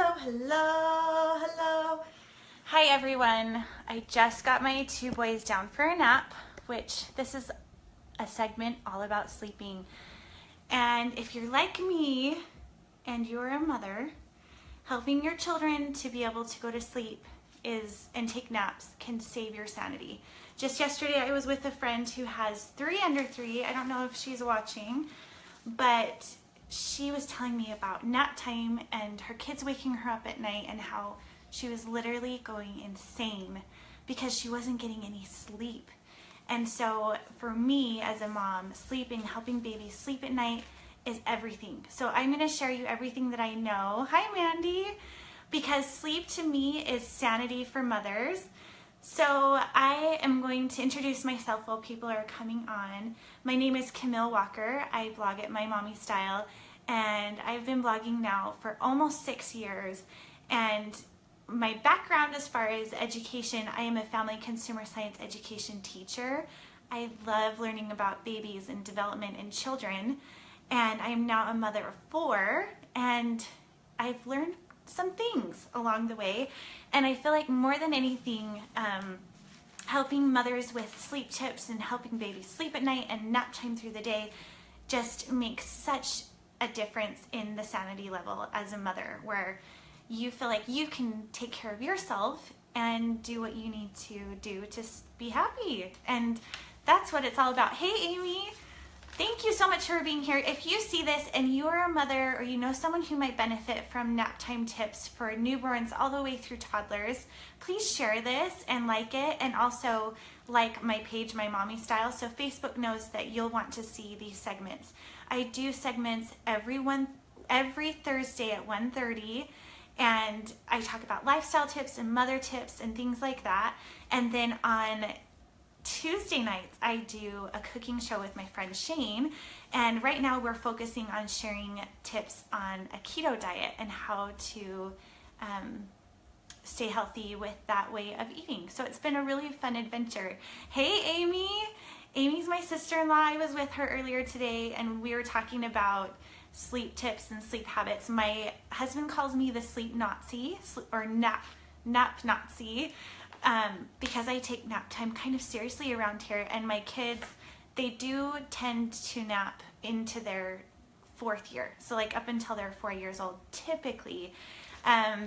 Hello, hello, hello. Hi everyone. I just got my two boys down for a nap, which this is a segment all about sleeping. And if you're like me and you're a mother, helping your children to be able to go to sleep and take naps can save your sanity. Just yesterday I was with a friend who has 3 under 3. I don't know if she's watching, but she was telling me about nap time and her kids waking her up at night and how she was literally going insane because she wasn't getting any sleep. And so for me as a mom, helping babies sleep at night is everything. So I'm going to share you everything that I know. Hi, Mandy. Because sleep to me is sanity for mothers. So I am going to introduce myself while people are coming on. My name is Camille Walker. I blog at MyMommyStyle, and I've been blogging now for almost 6 years. And my background as far as education, I am a family consumer science education teacher. I love learning about babies and development in children. And I am now a mother of 4, and I've learned some things along the way, and I feel like more than anything, helping mothers with sleep tips and helping babies sleep at night and nap time through the day just makes such a difference in the sanity level as a mother, where you feel like you can take care of yourself and do what you need to do to be happy. And that's what it's all about. Hey, Amy. Thank you so much for being here. If you see this and you are a mother or you know someone who might benefit from nap time tips for newborns all the way through toddlers, please share this and like it, and also like my page, MyMommyStyle, so Facebook knows that you'll want to see these segments. I do segments every Thursday at 1:30, and I talk about lifestyle tips and mother tips and things like that. And then on Tuesday nights, I do a cooking show with my friend Shane, and right now we're focusing on sharing tips on a keto diet and how to stay healthy with that way of eating. So it's been a really fun adventure. Hey, Amy. Amy's my sister-in-law. I was with her earlier today, and we were talking about sleep tips and sleep habits. My husband calls me the sleep Nazi, or nap Nazi. Because I take nap time kind of seriously around here, and my kids, they do tend to nap into their 4th year, so like up until they're 4 years old typically,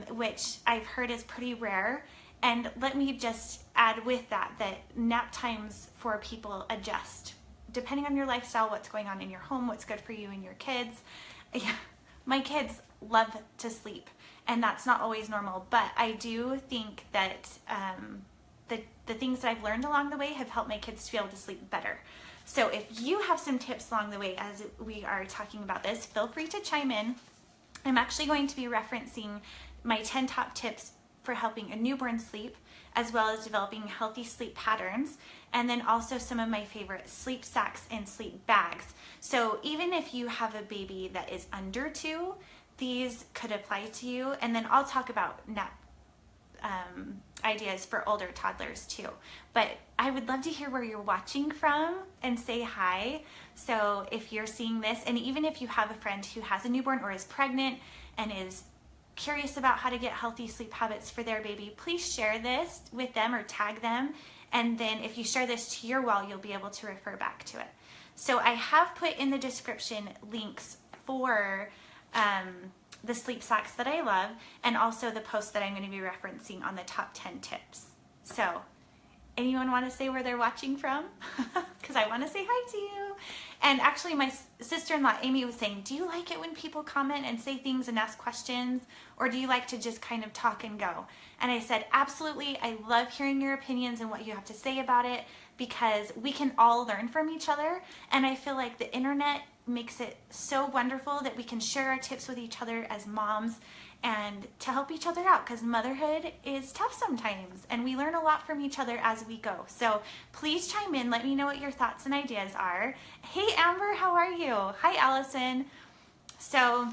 which I've heard is pretty rare. And let me just add with that nap times for people adjust depending on your lifestyle, what's going on in your home, what's good for you and your kids. Yeah, my kids love to sleep, and that's not always normal, but I do think that the things that I've learned along the way have helped my kids to be able to sleep better. So if you have some tips along the way as we are talking about this, feel free to chime in. I'm actually going to be referencing my 10 top tips for helping a newborn sleep, as well as developing healthy sleep patterns, and then also some of my favorite sleep sacks and sleep bags. So even if you have a baby that is under 2, these could apply to you. And then I'll talk about nap ideas for older toddlers too. But I would love to hear where you're watching from and say hi. So if you're seeing this, and even if you have a friend who has a newborn or is pregnant and is curious about how to get healthy sleep habits for their baby, please share this with them or tag them. And then if you share this to your wall, you'll be able to refer back to it. So I have put in the description links for the sleep sacks that I love, and also the post that I'm going to be referencing on the top 10 tips. So anyone want to say where they're watching from? Because I want to say hi to you. And actually my sister-in-law Amy was saying, do you like it when people comment and say things and ask questions, or do you like to just kind of talk and go? And I said, absolutely, I love hearing your opinions and what you have to say about it, because we can all learn from each other. And I feel like the internet makes it so wonderful that we can share our tips with each other as moms and to help each other out, because motherhood is tough sometimes and we learn a lot from each other as we go. So please chime in, let me know what your thoughts and ideas are. Hey Amber, how are you? Hi Allison. So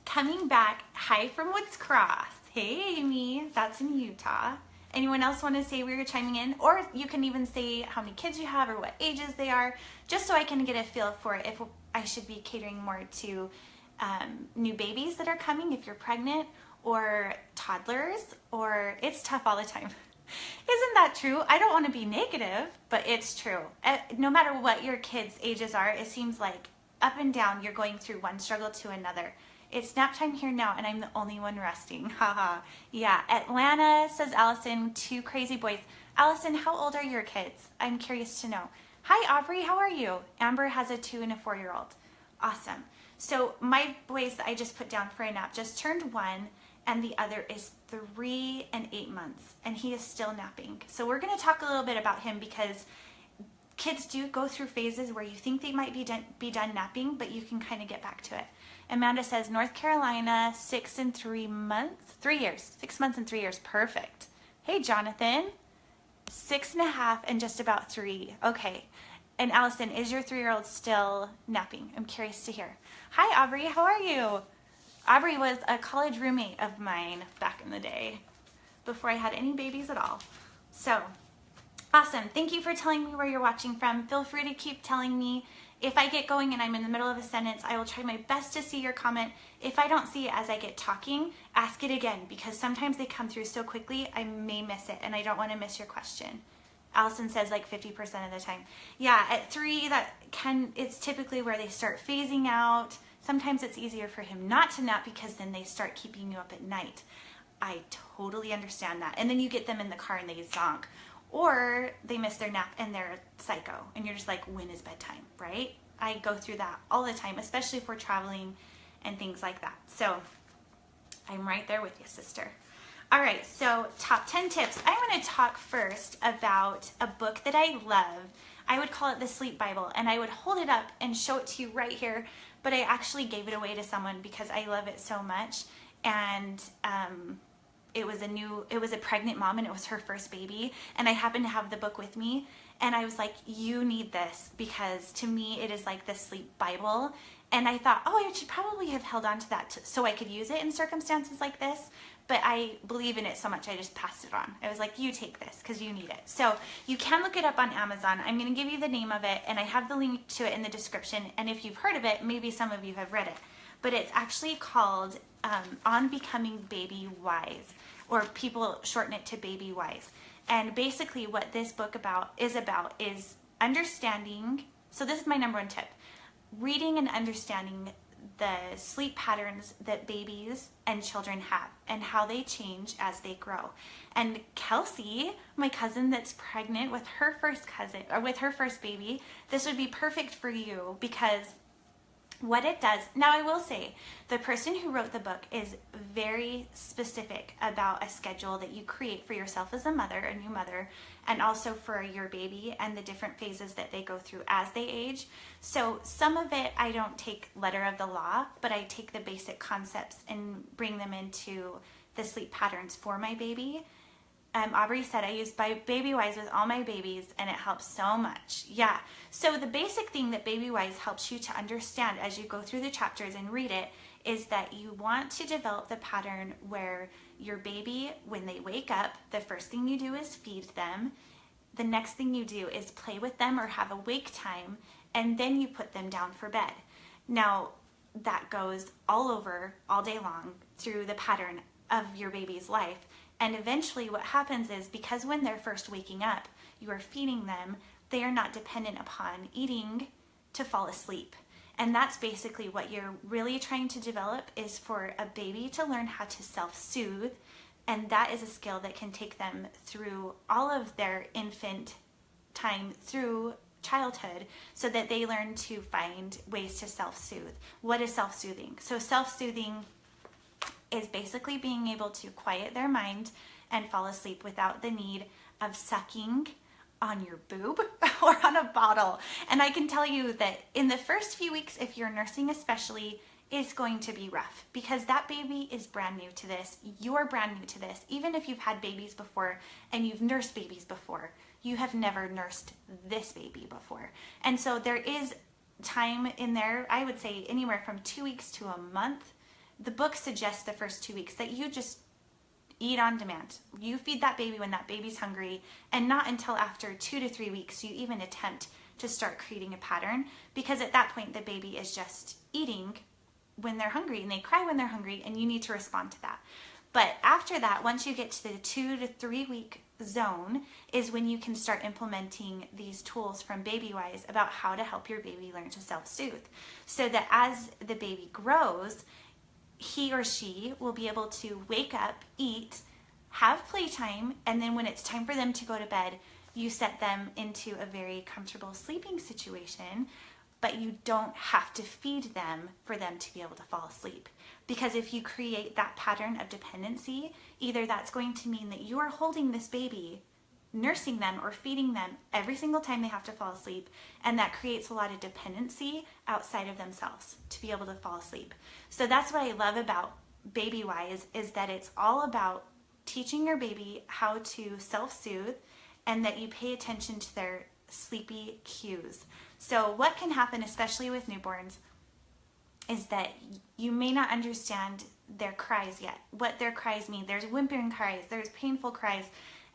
coming back, hi from Woods Cross. Hey Amy, that's in Utah. Anyone else want to say where you're chiming in? Or you can even say how many kids you have or what ages they are, just so I can get a feel for if I should be catering more to new babies that are coming if you're pregnant, or toddlers, or it's tough all the time. Isn't that true? I don't want to be negative, but it's true. No matter what your kids' ages are, it seems like up and down you're going through one struggle to another. It's nap time here now, and I'm the only one resting. Haha. Yeah, Atlanta, says Allison, 2 crazy boys. Allison, how old are your kids? I'm curious to know. Hi, Aubrey, how are you? Amber has a 2 and a 4-year-old. Awesome. So my boys that I just put down for a nap just turned 1, and the other is 3 and 8 months, and he is still napping. So we're going to talk a little bit about him, because kids do go through phases where you think they might be done napping, but you can kind of get back to it. Amanda says, North Carolina, 6 and 3 months, 3 years, 6 months and 3 years. Perfect. Hey, Jonathan, 6.5 and just about 3. Okay. And Allison, is your 3-year-old still napping? I'm curious to hear. Hi, Aubrey. How are you? Aubrey was a college roommate of mine back in the day, before I had any babies at all. So, awesome. Thank you for telling me where you're watching from. Feel free to keep telling me. If I get going and I'm in the middle of a sentence, I will try my best to see your comment. If I don't see it as I get talking, ask it again, because sometimes they come through so quickly, I may miss it, and I don't want to miss your question. Allison says like 50% of the time. Yeah, at 3, it's typically where they start phasing out. Sometimes it's easier for him not to nap, because then they start keeping you up at night. I totally understand that. And then you get them in the car and they zonk. Or they miss their nap and they're psycho. And you're just like, when is bedtime, right? I go through that all the time, especially if we're traveling and things like that. So I'm right there with you, sister. All right, so top 10 tips. I want to talk first about a book that I love. I would call it the Sleep Bible, and I would hold it up and show it to you right here, but I actually gave it away to someone because I love it so much. And it was a pregnant mom, and it was her first baby, and I happened to have the book with me, and I was like, you need this, because to me it is like the Sleep Bible. And I thought, oh, I should probably have held on to that so I could use it in circumstances like this, but I believe in it so much I just passed it on. I was like, you take this because you need it. So you can look it up on Amazon. I'm going to give you the name of it, and I have the link to it in the description, and if you've heard of it, maybe some of you have read it. But it's actually called On Becoming Baby Wise, or people shorten it to Baby Wise. And basically what this book is understanding, so this is my number 1 tip, reading and understanding the sleep patterns that babies and children have and how they change as they grow. And Kelsey, my cousin that's pregnant with her first baby, this would be perfect for you, because what it does, now I will say, the person who wrote the book is very specific about a schedule that you create for yourself as a new mother, and also for your baby and the different phases that they go through as they age. So some of it I don't take letter of the law, but I take the basic concepts and bring them into the sleep patterns for my baby. Aubrey said, I use Baby Wise with all my babies, and it helps so much. Yeah, so the basic thing that Baby Wise helps you to understand as you go through the chapters and read it is that you want to develop the pattern where your baby, when they wake up, the first thing you do is feed them. The next thing you do is play with them or have a wake time, and then you put them down for bed. Now, that goes all over, all day long, through the pattern of your baby's life. And eventually what happens is, because when they're first waking up, you are feeding them, they are not dependent upon eating to fall asleep. And that's basically what you're really trying to develop, is for a baby to learn how to self-soothe. And that is a skill that can take them through all of their infant time through childhood, so that they learn to find ways to self-soothe. What is self-soothing? So self-soothing is basically being able to quiet their mind and fall asleep without the need of sucking on your boob or on a bottle. And I can tell you that in the first few weeks, if you're nursing especially, it's going to be rough, because that baby is brand new to this. You're brand new to this. Even if you've had babies before and you've nursed babies before, you have never nursed this baby before. And so there is time in there, I would say anywhere from 2 weeks to a month. The book suggests the first 2 weeks that you just eat on demand. You feed that baby when that baby's hungry, and not until after 2 to 3 weeks you even attempt to start creating a pattern, because at that point the baby is just eating when they're hungry, and they cry when they're hungry, and you need to respond to that. But after that, once you get to the 2 to 3 week zone is when you can start implementing these tools from BabyWise about how to help your baby learn to self-soothe, so that as the baby grows, he or she will be able to wake up, eat, have playtime, and then when it's time for them to go to bed, you set them into a very comfortable sleeping situation, but you don't have to feed them for them to be able to fall asleep. Because if you create that pattern of dependency, either that's going to mean that you are holding this baby, nursing them or feeding them every single time they have to fall asleep, and that creates a lot of dependency outside of themselves to be able to fall asleep. So that's what I love about BabyWise, is that it's all about teaching your baby how to self-soothe, and that you pay attention to their sleepy cues. So what can happen, especially with newborns, is that you may not understand their cries yet, what their cries mean. There's whimpering cries, there's painful cries,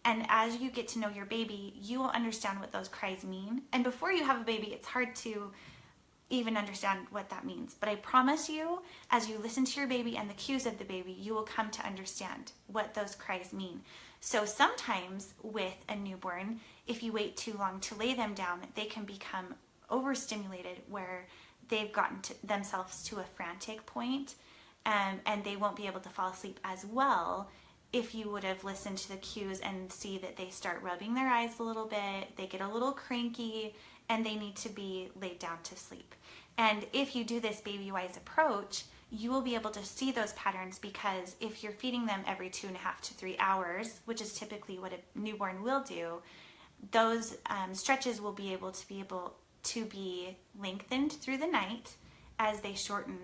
and as you get to know your baby, you will understand what those cries mean. And before you have a baby, it's hard to even understand what that means. But I promise you, as you listen to your baby and the cues of the baby, you will come to understand what those cries mean. So sometimes with a newborn, if you wait too long to lay them down, they can become overstimulated where they've gotten themselves to a frantic point, and they won't be able to fall asleep as well if you would have listened to the cues and see that they start rubbing their eyes a little bit, they get a little cranky, and they need to be laid down to sleep. And if you do this BabyWise approach, you will be able to see those patterns, because if you're feeding them every 2.5 to 3 hours, which is typically what a newborn will do, those stretches will be able to be lengthened through the night as they shorten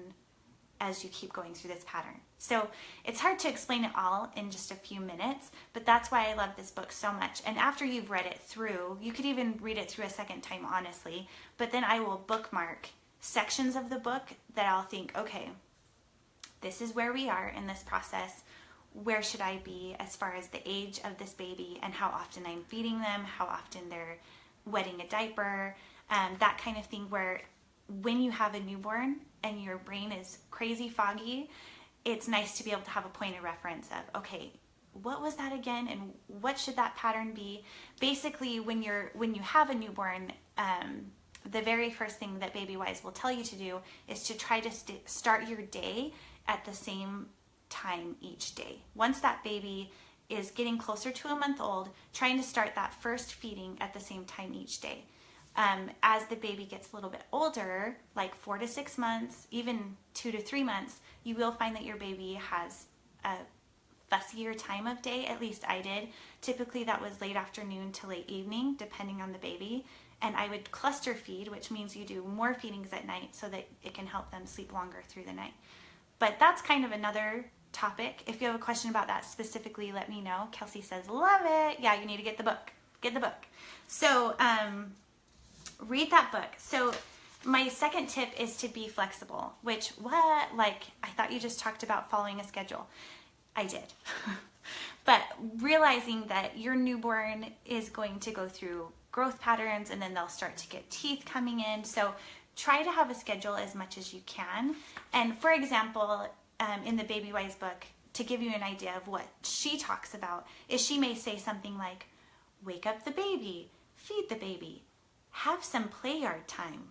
as you keep going through this pattern. So it's hard to explain it all in just a few minutes, but that's why I love this book so much. And after you've read it through, you could even read it through a second time, honestly, but then I will bookmark sections of the book that I'll think, okay, this is where we are in this process. Where should I be as far as the age of this baby and how often I'm feeding them, how often they're wetting a diaper, that kind of thing, where when you have a newborn and your brain is crazy foggy, it's nice to be able to have a point of reference of, okay, what was that again, and what should that pattern be? Basically, when you have a newborn, the very first thing that BabyWise will tell you to do is to try to start your day at the same time each day. Once that baby is getting closer to a month old, trying to start that first feeding at the same time each day. As the baby gets a little bit older, like 4 to 6 months, even 2 to 3 months, you will find that your baby has a fussier time of day. At least I did. Typically that was late afternoon to late evening, depending on the baby. And I would cluster feed, which means you do more feedings at night so that it can help them sleep longer through the night. But that's kind of another topic. If you have a question about that specifically, let me know. Kelsey says, love it. Yeah, you need to get the book. Get the book. So, read that book. So my second tip is to be flexible, which I thought you just talked about following a schedule. I did. But realizing that your newborn is going to go through growth patterns, and then they'll start to get teeth coming in. So try to have a schedule as much as you can. And for example, in the BabyWise book, to give you an idea of what she talks about, is she may say something like, wake up the baby, feed the baby, have some play yard time,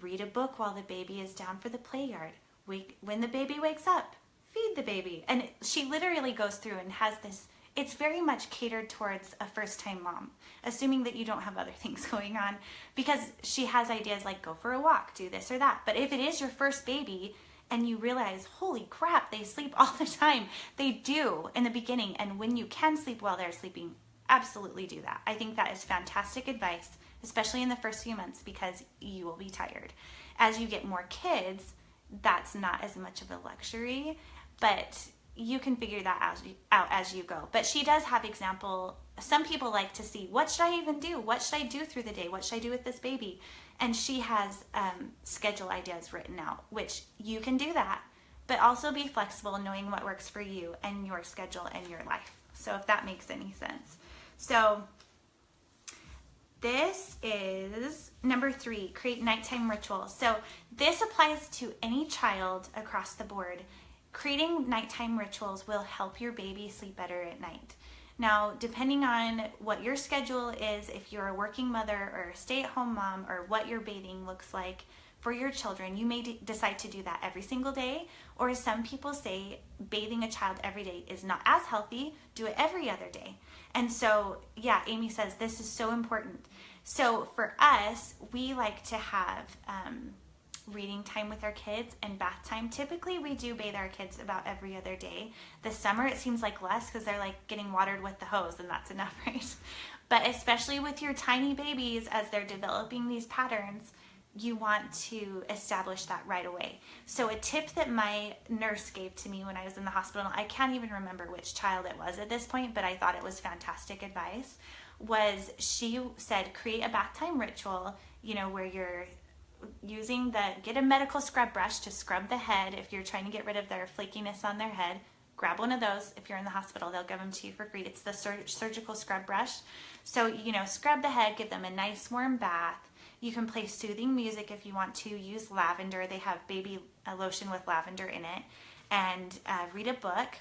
read a book while the baby is down for the play yard. When the baby wakes up, feed the baby. And she literally goes through and has this, it's very much catered towards a first-time mom, assuming that you don't have other things going on, because she has ideas like go for a walk, do this or that. But if it is your first baby and you realize, holy crap, they sleep all the time, they do in the beginning. And when you can sleep while they're sleeping, absolutely do that. I think that is fantastic advice, especially in the first few months, because you will be tired. As you get more kids, that's not as much of a luxury, but you can figure that out as you go. But she does have example. Some people like to see, what should I even do? What should I do through the day? What should I do with this baby? And she has schedule ideas written out, which you can do that, but also be flexible, knowing what works for you and your schedule and your life. So if that makes any sense. So this is number 3, create nighttime rituals. So this applies to any child across the board. Creating nighttime rituals will help your baby sleep better at night. Now, depending on what your schedule is, if you're a working mother or a stay-at-home mom, or what your bathing looks like for your children, you may decide to do that every single day, or some people say bathing a child every day is not as healthy, do it every other day. And so, yeah, Amy says this is so important. So for us, we like to have reading time with our kids and bath time. Typically, we do bathe our kids about every other day. This summer, it seems like less because they're like getting watered with the hose, and that's enough, right? But especially with your tiny babies, as they're developing these patterns, you want to establish that right away. So a tip that my nurse gave to me when I was in the hospital, I can't even remember which child it was at this point, but I thought it was fantastic advice, was she said, create a bath time ritual, you know, where you're using get a medical scrub brush to scrub the head. If you're trying to get rid of their flakiness on their head, grab one of those. If you're in the hospital, they'll give them to you for free. It's the surgical scrub brush. So, you know, scrub the head, give them a nice warm bath. You can play soothing music if you want to. Use lavender. They have baby lotion with lavender in it. And read a book.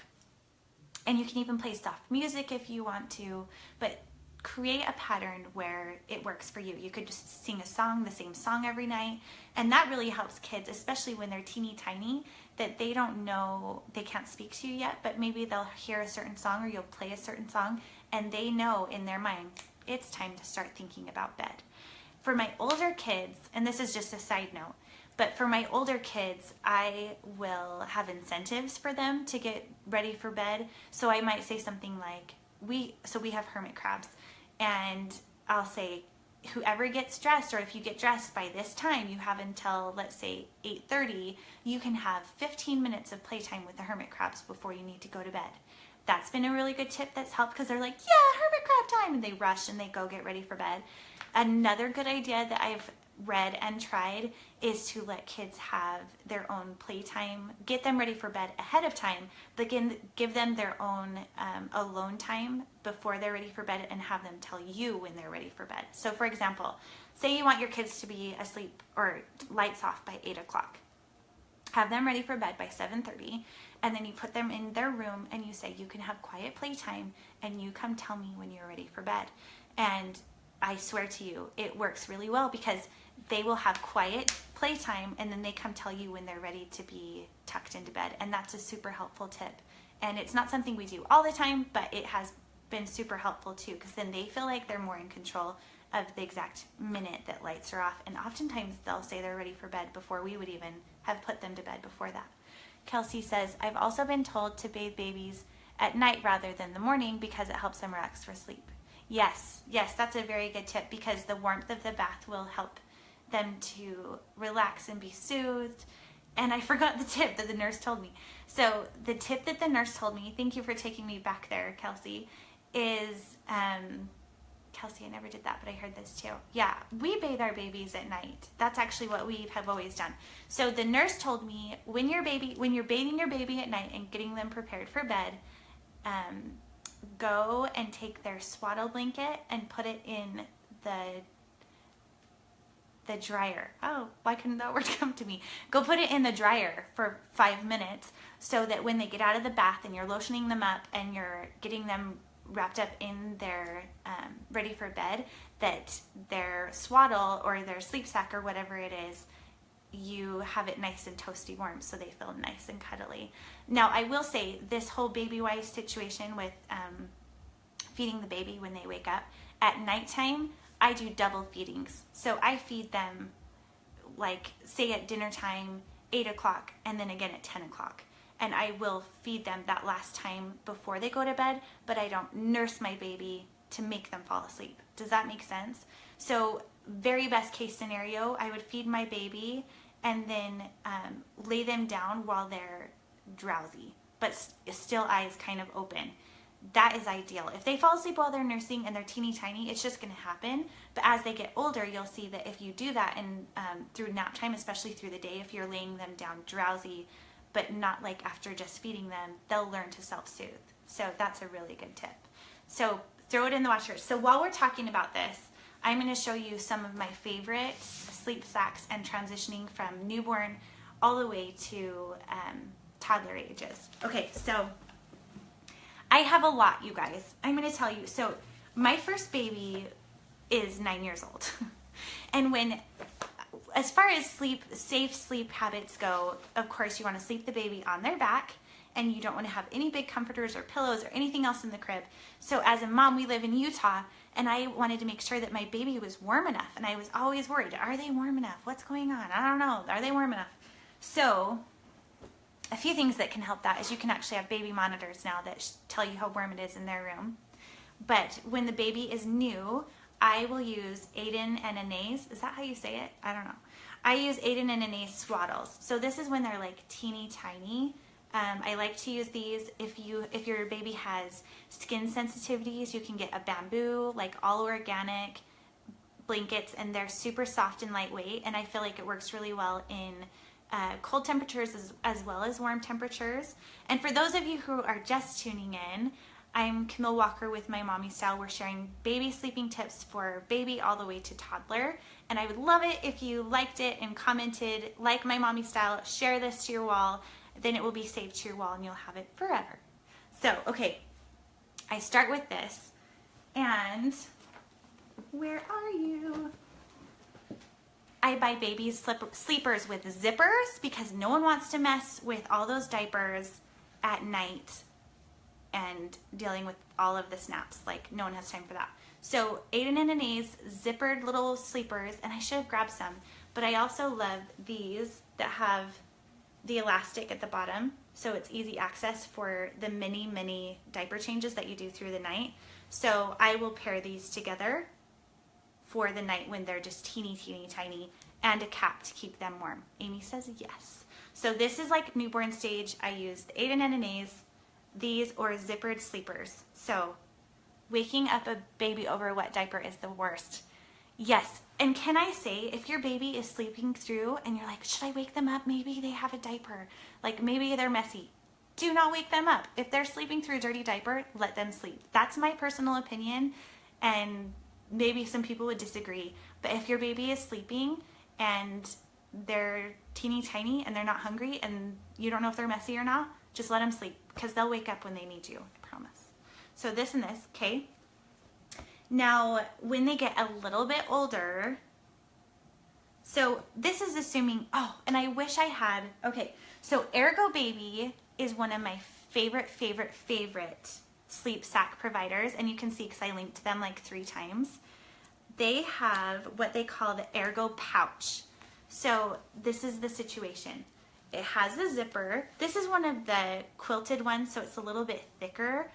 And you can even play soft music if you want to. But create a pattern where it works for you. You could just sing a song, the same song every night. And that really helps kids, especially when they're teeny tiny, that they don't know, they can't speak to you yet, but maybe they'll hear a certain song or you'll play a certain song and they know in their mind, it's time to start thinking about bed. For my older kids, and this is just a side note, but for my older kids, I will have incentives for them to get ready for bed. So I might say something like, we have hermit crabs, and I'll say, whoever gets dressed, or if you get dressed by this time, you have until, let's say, 8:30, you can have 15 minutes of playtime with the hermit crabs before you need to go to bed. That's been a really good tip that's helped, because they're like, yeah, hermit crab time, and they rush and they go get ready for bed. Another good idea that I've read and tried is to let kids have their own playtime, get them ready for bed ahead of time, but give them their own alone time before they're ready for bed, and have them tell you when they're ready for bed. So for example, say you want your kids to be asleep or lights off by 8 o'clock. Have them ready for bed by 7:30, and then you put them in their room and you say, you can have quiet playtime and you come tell me when you're ready for bed. And I swear to you, it works really well, because they will have quiet playtime and then they come tell you when they're ready to be tucked into bed. And that's a super helpful tip. And it's not something we do all the time, but it has been super helpful too, because then they feel like they're more in control of the exact minute that lights are off. And oftentimes they'll say they're ready for bed before we would even have put them to bed before that. Kelsey says, I've also been told to bathe babies at night rather than the morning because it helps them relax for sleep. Yes, that's a very good tip, because the warmth of the bath will help them to relax and be soothed. And I forgot the tip that the nurse told me. So the tip that the nurse told me, thank you for taking me back there, Kelsey, is, Kelsey, I never did that, but I heard this too. Yeah, we bathe our babies at night. That's actually what we have always done. So the nurse told me, when you're bathing your baby at night and getting them prepared for bed, go and take their swaddle blanket and put it in the dryer. Oh, why couldn't that word come to me? Go put it in the dryer for 5 minutes, so that when they get out of the bath and you're lotioning them up and you're getting them wrapped up in their ready for bed, that their swaddle or their sleep sack or whatever it is, you have it nice and toasty warm, so they feel nice and cuddly. Now, I will say, this whole baby-wise situation with feeding the baby when they wake up, at nighttime, I do double feedings. So I feed them, like, say at dinner time, 8 o'clock, and then again at 10 o'clock. And I will feed them that last time before they go to bed, but I don't nurse my baby to make them fall asleep. Does that make sense? So very best case scenario, I would feed my baby and then lay them down while they're drowsy, but still eyes kind of open. That is ideal. If they fall asleep while they're nursing and they're teeny tiny, it's just going to happen. But as they get older, you'll see that if you do that, and through nap time, especially through the day, if you're laying them down drowsy, but not like after just feeding them, they'll learn to self-soothe. So that's a really good tip. So throw it in the washer. So while we're talking about this, I'm going to show you some of my favorite sleep sacks and transitioning from newborn all the way to toddler ages. Okay, so I have a lot, you guys. I'm going to tell you. So my first baby is 9 years old. And as far as safe sleep habits go, of course you want to sleep the baby on their back, and you don't want to have any big comforters or pillows or anything else in the crib. So as a mom, we live in Utah, and I wanted to make sure that my baby was warm enough, and I was always worried, are they warm enough? What's going on? I don't know. Are they warm enough? So a few things that can help that is you can actually have baby monitors now that tell you how warm it is in their room. But when the baby is new, I will use Aiden and Anae's. Is that how you say it? I don't know. I use Aiden and Anae's swaddles. So this is when they're like teeny tiny. I like to use these if your baby has skin sensitivities. You can get a bamboo, like all organic blankets, and they're super soft and lightweight. And I feel like it works really well in cold temperatures as well as warm temperatures. And for those of you who are just tuning in, I'm Camille Walker with MyMommyStyle. We're sharing baby sleeping tips for baby all the way to toddler. And I would love it if you liked it and commented, like MyMommyStyle, share this to your wall, then it will be saved to your wall and you'll have it forever. So, okay, I start with this. And where are you? I buy baby sleepers with zippers because no one wants to mess with all those diapers at night and dealing with all of the snaps. Like, no one has time for that. So Aiden and Anae's zippered little sleepers, and I should have grabbed some, but I also love these that have the elastic at the bottom, so it's easy access for the mini diaper changes that you do through the night. So I will pair these together for the night when they're just teeny tiny, and a cap to keep them warm. Amy says yes. So this is like newborn stage. I use the Aiden and Anae's, these, or zippered sleepers. So waking up a baby over a wet diaper is the worst. Yes, and can I say, if your baby is sleeping through and you're like, should I wake them up? Maybe they have a diaper. Like, maybe they're messy. Do not wake them up. If they're sleeping through a dirty diaper, let them sleep. That's my personal opinion, and maybe some people would disagree. But if your baby is sleeping and they're teeny tiny and they're not hungry and you don't know if they're messy or not, just let them sleep, because they'll wake up when they need you, I promise. So this and this, okay? Now, when they get a little bit older, so this is assuming, oh, and I wish I had, okay, so Ergo Baby is one of my favorite sleep sack providers, and you can see because I linked them like 3 times. They have what they call the Ergo pouch. So this is the situation. It has a zipper. This is one of the quilted ones, so it's a little bit thicker,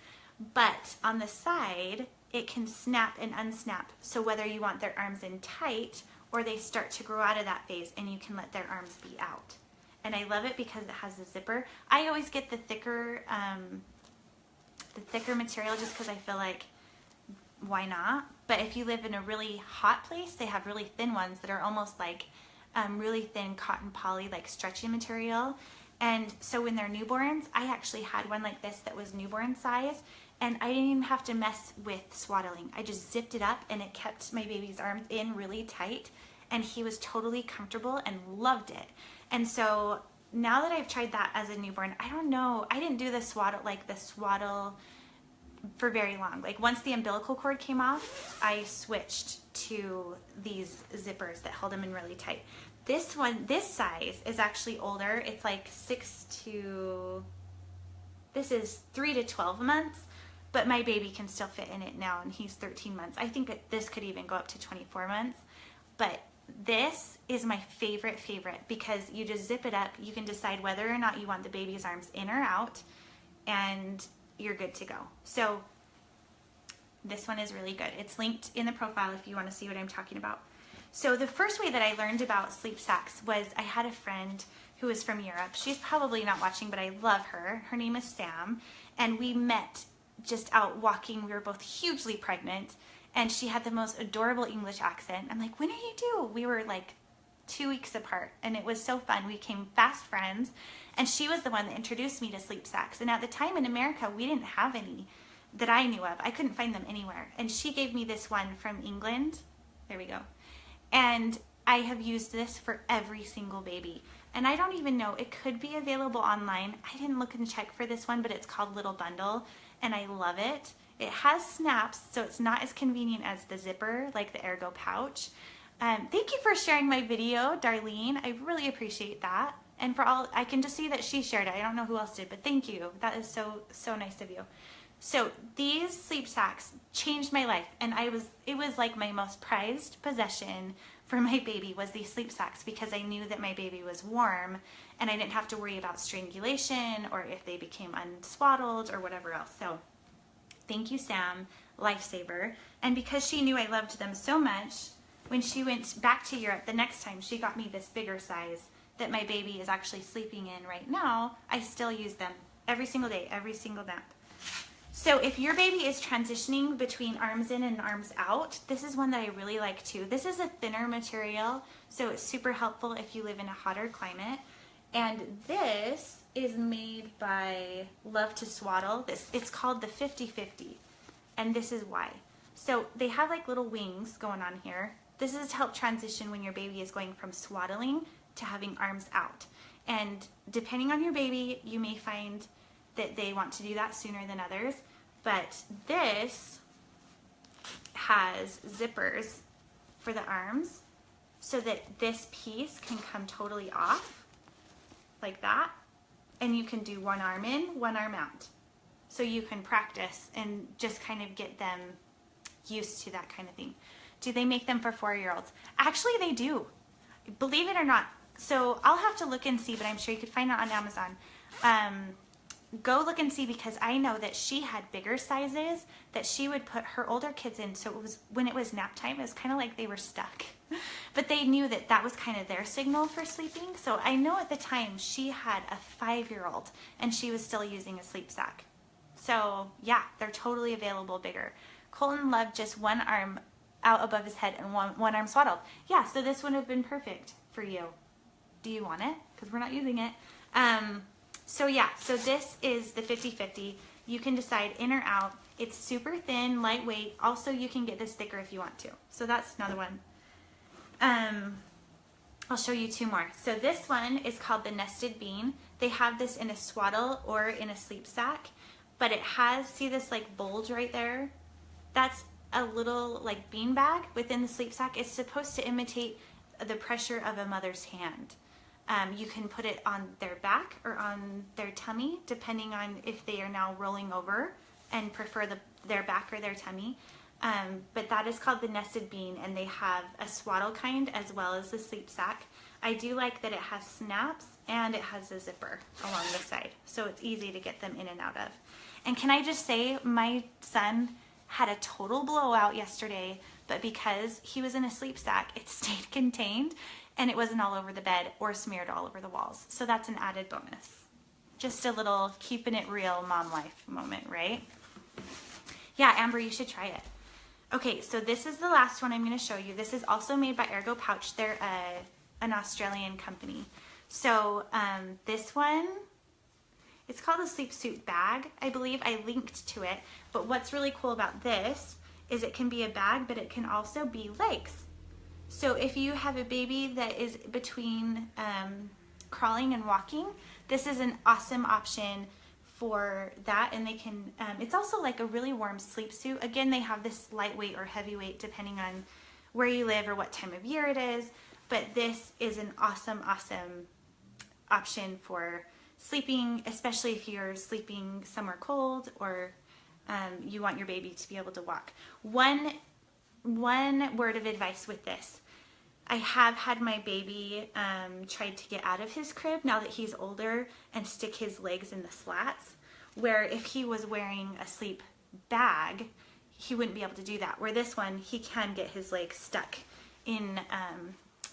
but on the side, it can snap and unsnap. So whether you want their arms in tight or they start to grow out of that phase, and you can let their arms be out. And I love it because it has a zipper. I always get the thicker material just because I feel like, why not? But if you live in a really hot place, they have really thin ones that are almost like really thin cotton poly, like stretchy material. And so when they're newborns, I actually had one like this that was newborn size, and I didn't even have to mess with swaddling. I just zipped it up, and it kept my baby's arms in really tight, and he was totally comfortable and loved it. And so now that I've tried that as a newborn, I don't know, I didn't do the swaddle for very long. Like, once the umbilical cord came off, I switched to these zippers that held them in really tight. This one, this size, is actually older. It's like 3 to 12 months, but my baby can still fit in it now, and he's 13 months. I think that this could even go up to 24 months, but this is my favorite because you just zip it up. You can decide whether or not you want the baby's arms in or out, and you're good to go. So this one is really good. It's linked in the profile if you want to see what I'm talking about. So the first way that I learned about sleep sacks was I had a friend who is from Europe. She's probably not watching, but I love her. Her name is Sam, and we met just out walking. We were both hugely pregnant, and she had the most adorable English accent. I'm like, when are you due? We were like 2 weeks apart, and it was so fun. We became fast friends, and she was the one that introduced me to sleep sacks. And at the time in America, we didn't have any that I knew of. I couldn't find them anywhere. And she gave me this one from England. There we go. And I have used this for every single baby. And I don't even know, it could be available online. I didn't look and check for this one, but it's called Little Bundle, and I love it. It has snaps, so it's not as convenient as the zipper, like the Ergo pouch. Thank you for sharing my video, Darlene. I really appreciate that. And for all, I can just see that she shared it. I don't know who else did, but thank you. That is so nice of you. So these sleep sacks changed my life, and it was like my most prized possession for my baby was these sleep sacks, because I knew that my baby was warm and I didn't have to worry about strangulation or if they became unswaddled or whatever else. So thank you, Sam, lifesaver. And because she knew I loved them so much, when she went back to Europe the next time, she got me this bigger size that my baby is actually sleeping in right now. I still use them every single day, every single nap. So if your baby is transitioning between arms in and arms out, this is one that I really like too. This is a thinner material, so it's super helpful if you live in a hotter climate. And this is made by Love to Swaddle. It's called the 50/50, and this is why. So they have like little wings going on here. This is to help transition when your baby is going from swaddling to having arms out. And depending on your baby, you may find that they want to do that sooner than others, but this has zippers for the arms so that this piece can come totally off like that, and you can do one arm in, one arm out. So you can practice and just kind of get them used to that kind of thing. Do they make them for 4-year-olds? Actually, they do. Believe it or not. So I'll have to look and see, but I'm sure you could find it on Amazon. Go look and see, because I know that she had bigger sizes that she would put her older kids in. So it was, when it was nap time, it was kind of like they were stuck. But they knew that that was kind of their signal for sleeping. So I know at the time she had a 5-year-old and she was still using a sleep sack. So yeah, they're totally available bigger. Colton loved just one arm out above his head and one arm swaddled. Yeah, so this would have been perfect for you. Do you want it? Because we're not using it. So yeah, so this is the 50/50. You can decide in or out. It's super thin, lightweight. Also, you can get this thicker if you want to. So that's another one. I'll show you two more. So this one is called the Nested Bean. They have this in a swaddle or in a sleep sack, but it has, see this like bulge right there? That's a little like bean bag within the sleep sack. It's supposed to imitate the pressure of a mother's hand. You can put it on their back or on their tummy, depending on if they are now rolling over and prefer their back or their tummy. But that is called the Nested Bean, and they have a swaddle kind as well as the sleep sack. I do like that it has snaps and it has a zipper along the side, so it's easy to get them in and out of. And can I just say, my son had a total blowout yesterday, but because he was in a sleep sack, it stayed contained and it wasn't all over the bed or smeared all over the walls. So that's an added bonus. Just a little keeping it real mom life moment, right? Yeah, Amber, you should try it. Okay, so this is the last one I'm going to show you. This is also made by Ergo Pouch. They're an Australian company. So this one, it's called a sleep suit bag, I believe. I linked to it. But what's really cool about this is it can be a bag, but it can also be legs. So if you have a baby that is between crawling and walking, this is an awesome option for that. And they can, it's also like a really warm sleep suit. Again, they have this lightweight or heavyweight depending on where you live or what time of year it is. But this is an awesome, awesome option for sleeping, especially if you're sleeping somewhere cold or you want your baby to be able to walk. One word of advice with this. I have had my baby tried to get out of his crib now that he's older and stick his legs in the slats, where if he was wearing a sleep bag, he wouldn't be able to do that. Where this one, he can get his legs stuck in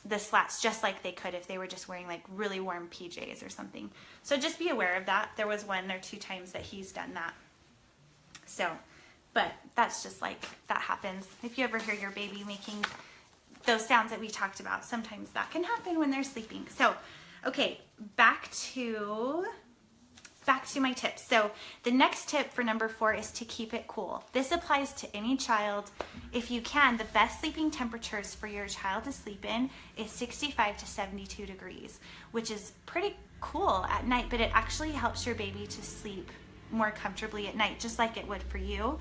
the slats just like they could if they were just wearing like really warm PJs or something. So just be aware of that. There was 1 or 2 times that he's done that. So, but that's just like, that happens. If you ever hear your baby making those sounds that we talked about, sometimes that can happen when they're sleeping. So, okay, back to back to my tips. So the next tip for number 4 is to keep it cool. This applies to any child. If you can, the best sleeping temperatures for your child to sleep in is 65 to 72 degrees, which is pretty cool at night, but it actually helps your baby to sleep more comfortably at night, just like it would for you.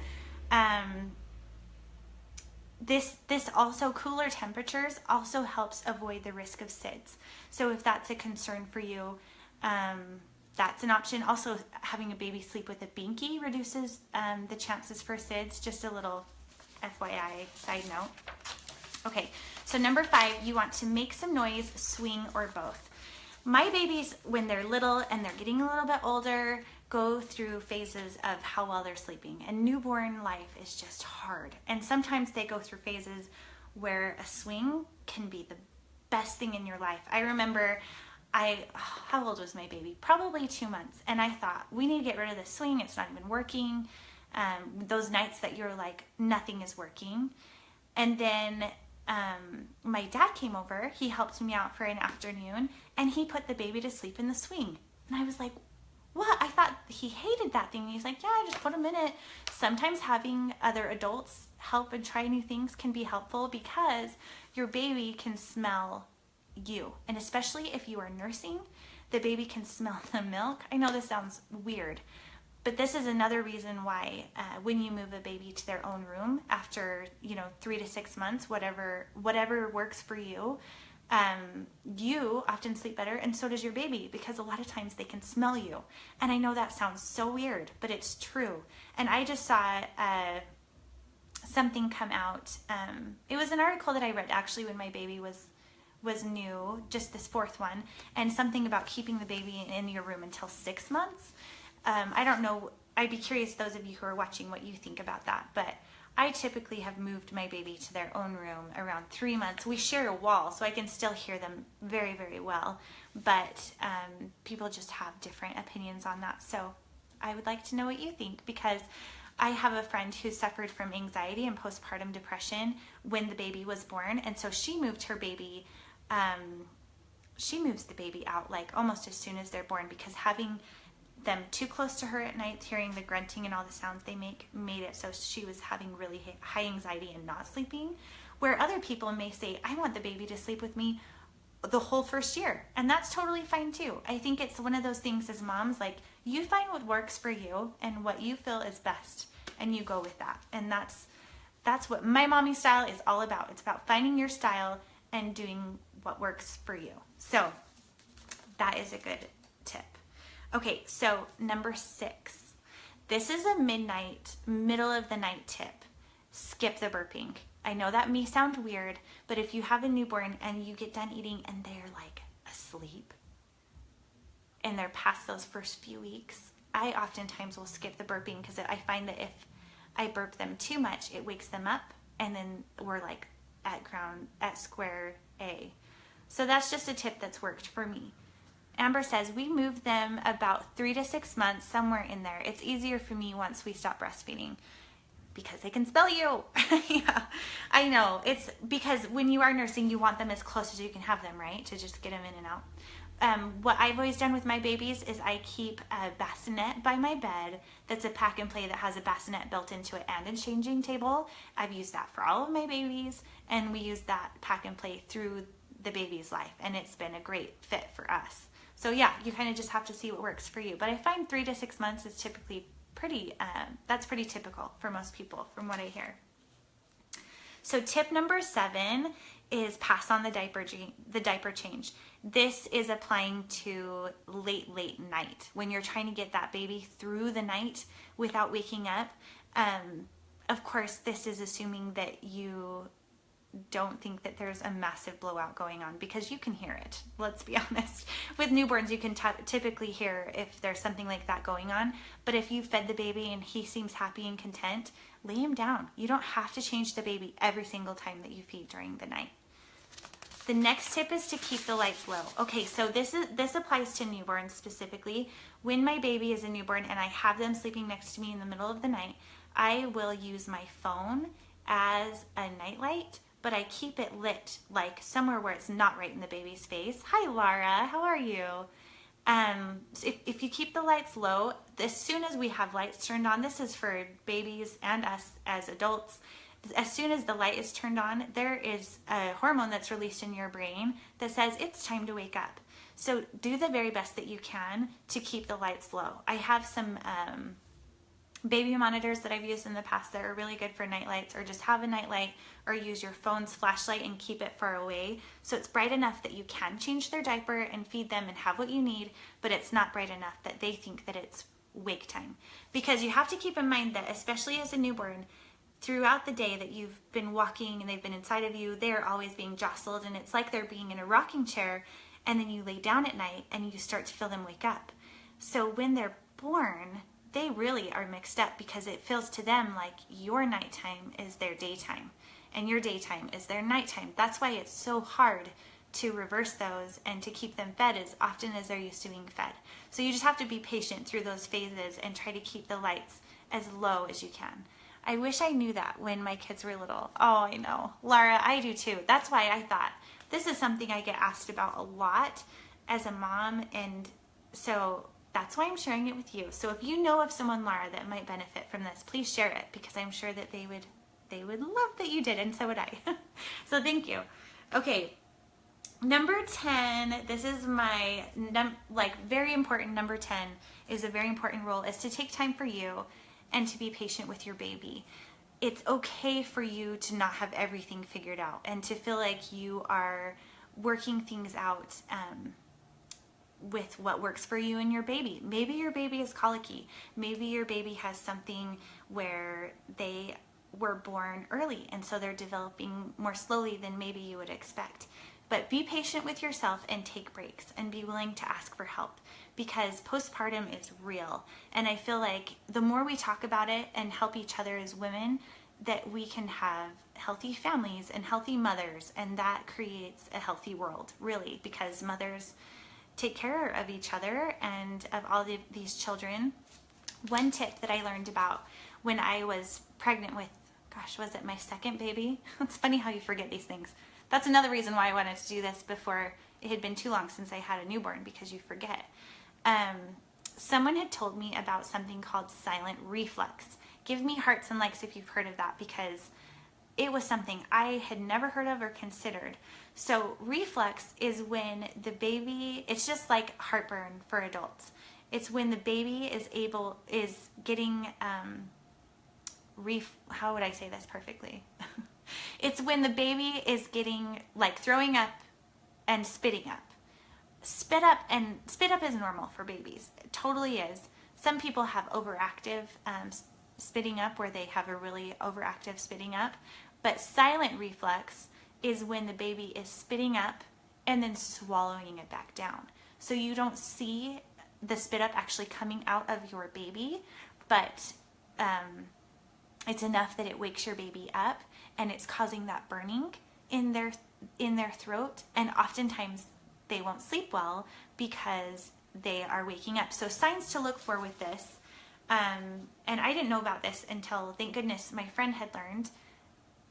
This also, cooler temperatures also helps avoid the risk of SIDS. So if that's a concern for you, that's an option. Also, having a baby sleep with a binky reduces the chances for SIDS. Just a little FYI side note. Okay, so number 5, you want to make some noise, swing, or both. My babies, when they're little and they're getting a little bit older, go through phases of how well they're sleeping. And newborn life is just hard. And sometimes they go through phases where a swing can be the best thing in your life. I remember how old was my baby? Probably 2 months. And I thought, we need to get rid of the swing. It's not even working. Those nights that you're like, nothing is working. And then my dad came over. He helped me out for an afternoon, and he put the baby to sleep in the swing. And I was like, what? I thought he hated that thing. He's like, yeah, I just put him in it. Sometimes having other adults help and try new things can be helpful, because your baby can smell you. And especially if you are nursing, the baby can smell the milk. I know this sounds weird, but this is another reason why when you move a baby to their own room after 3 to 6 months, whatever works for you, you often sleep better, and so does your baby, because a lot of times they can smell you. And I know that sounds so weird, but it's true. And I just saw something come out. It was an article that I read actually when my baby was new, just this 4th one, and something about keeping the baby in your room until 6 months. I don't know, I'd be curious, those of you who are watching, what you think about that, but I typically have moved my baby to their own room around 3 months. We share a wall, so I can still hear them very, very well, but people just have different opinions on that. So I would like to know what you think, because I have a friend who suffered from anxiety and postpartum depression when the baby was born, and so she moved her baby, she moves the baby out like almost as soon as they're born, because having them too close to her at night, hearing the grunting and all the sounds they make, made it so she was having really high anxiety and not sleeping. Where other people may say, I want the baby to sleep with me the whole first year, and that's totally fine too. I think it's one of those things as moms, like, you find what works for you and what you feel is best, and you go with that. And that's what My Mommy Style is all about. It's about finding your style and doing what works for you. So that is a good tip. Okay, so number 6. This is a middle of the night tip. Skip the burping. I know that may sound weird, but if you have a newborn and you get done eating and they're like asleep and they're past those first few weeks, I oftentimes will skip the burping, because I find that if I burp them too much, it wakes them up, and then we're like at square A. So that's just a tip that's worked for me. Amber says, we move them about 3 to 6 months, somewhere in there. It's easier for me once we stop breastfeeding, because they can smell you. Yeah, I know. It's because when you are nursing, you want them as close as you can have them, right? To just get them in and out. What I've always done with my babies is I keep a bassinet by my bed that's a pack and play that has a bassinet built into it and a changing table. I've used that for all of my babies, and we use that pack and play through the baby's life, and it's been a great fit for us. So yeah, you kind of just have to see what works for you. But I find 3 to 6 months is typically that's pretty typical for most people, from what I hear. So tip number 7 is pass on the diaper change. This is applying to late night, when you're trying to get that baby through the night without waking up. Of course, this is assuming that you don't think that there's a massive blowout going on, because you can hear it. Let's be honest. With newborns, you can typically hear if there's something like that going on. But if you fed the baby and he seems happy and content, lay him down. You don't have to change the baby every single time that you feed during the night. The next tip is to keep the lights low. Okay, so this applies to newborns specifically. When my baby is a newborn and I have them sleeping next to me in the middle of the night, I will use my phone as a nightlight, but I keep it lit, like somewhere where it's not right in the baby's face. Hi, Laura, how are you? So if you keep the lights low, as soon as we have lights turned on, this is for babies and us as adults, as soon as the light is turned on, there is a hormone that's released in your brain that says it's time to wake up. So do the very best that you can to keep the lights low. I have some baby monitors that I've used in the past that are really good for night lights, or just have a night light or use your phone's flashlight and keep it far away so it's bright enough that you can change their diaper and feed them and have what you need, but it's not bright enough that they think that it's wake time. Because you have to keep in mind that, especially as a newborn, throughout the day that you've been walking and they've been inside of you, they're always being jostled, and it's like they're being in a rocking chair, and then you lay down at night and you start to feel them wake up. So when they're born, they really are mixed up because it feels to them like your nighttime is their daytime and your daytime is their nighttime. That's why it's so hard to reverse those and to keep them fed as often as they're used to being fed. So you just have to be patient through those phases and try to keep the lights as low as you can. I wish I knew that when my kids were little. Oh, I know. Laura, I do too. That's why I thought this is something I get asked about a lot as a mom, and so that's why I'm sharing it with you. So if you know of someone, Laura, that might benefit from this, please share it, because I'm sure that they would love that you did, and so would I. So thank you. Okay, number 10, this is my very important. Number 10 is a very important rule, is to take time for you and to be patient with your baby. It's okay for you to not have everything figured out and to feel like you are working things out with what works for you and your baby. Maybe your baby is colicky. Maybe your baby has something where they were born early and so they're developing more slowly than maybe you would expect. But be patient with yourself and take breaks and be willing to ask for help, because postpartum is real. And I feel like the more we talk about it and help each other as women, that we can have healthy families and healthy mothers, and that creates a healthy world, really, because mothers take care of each other and of all these children. One tip that I learned about when I was pregnant with, gosh, was it my second baby? It's funny how you forget these things. That's another reason why I wanted to do this before it had been too long since I had a newborn, because you forget. Someone had told me about something called silent reflux. Give me hearts and likes if you've heard of that, because it was something I had never heard of or considered. So reflux is when the baby, it's just like heartburn for adults. It's when the baby is getting, how would I say this perfectly? It's when the baby is getting, like, throwing up and spitting up. Spit up is normal for babies. It totally is. Some people have overactive spitting up, where they have a really overactive spitting up. But silent reflux is when the baby is spitting up and then swallowing it back down. So you don't see the spit up actually coming out of your baby, but it's enough that it wakes your baby up and it's causing that burning in their throat, and oftentimes they won't sleep well because they are waking up. So signs to look for with this, and I didn't know about this until, thank goodness, my friend had learned.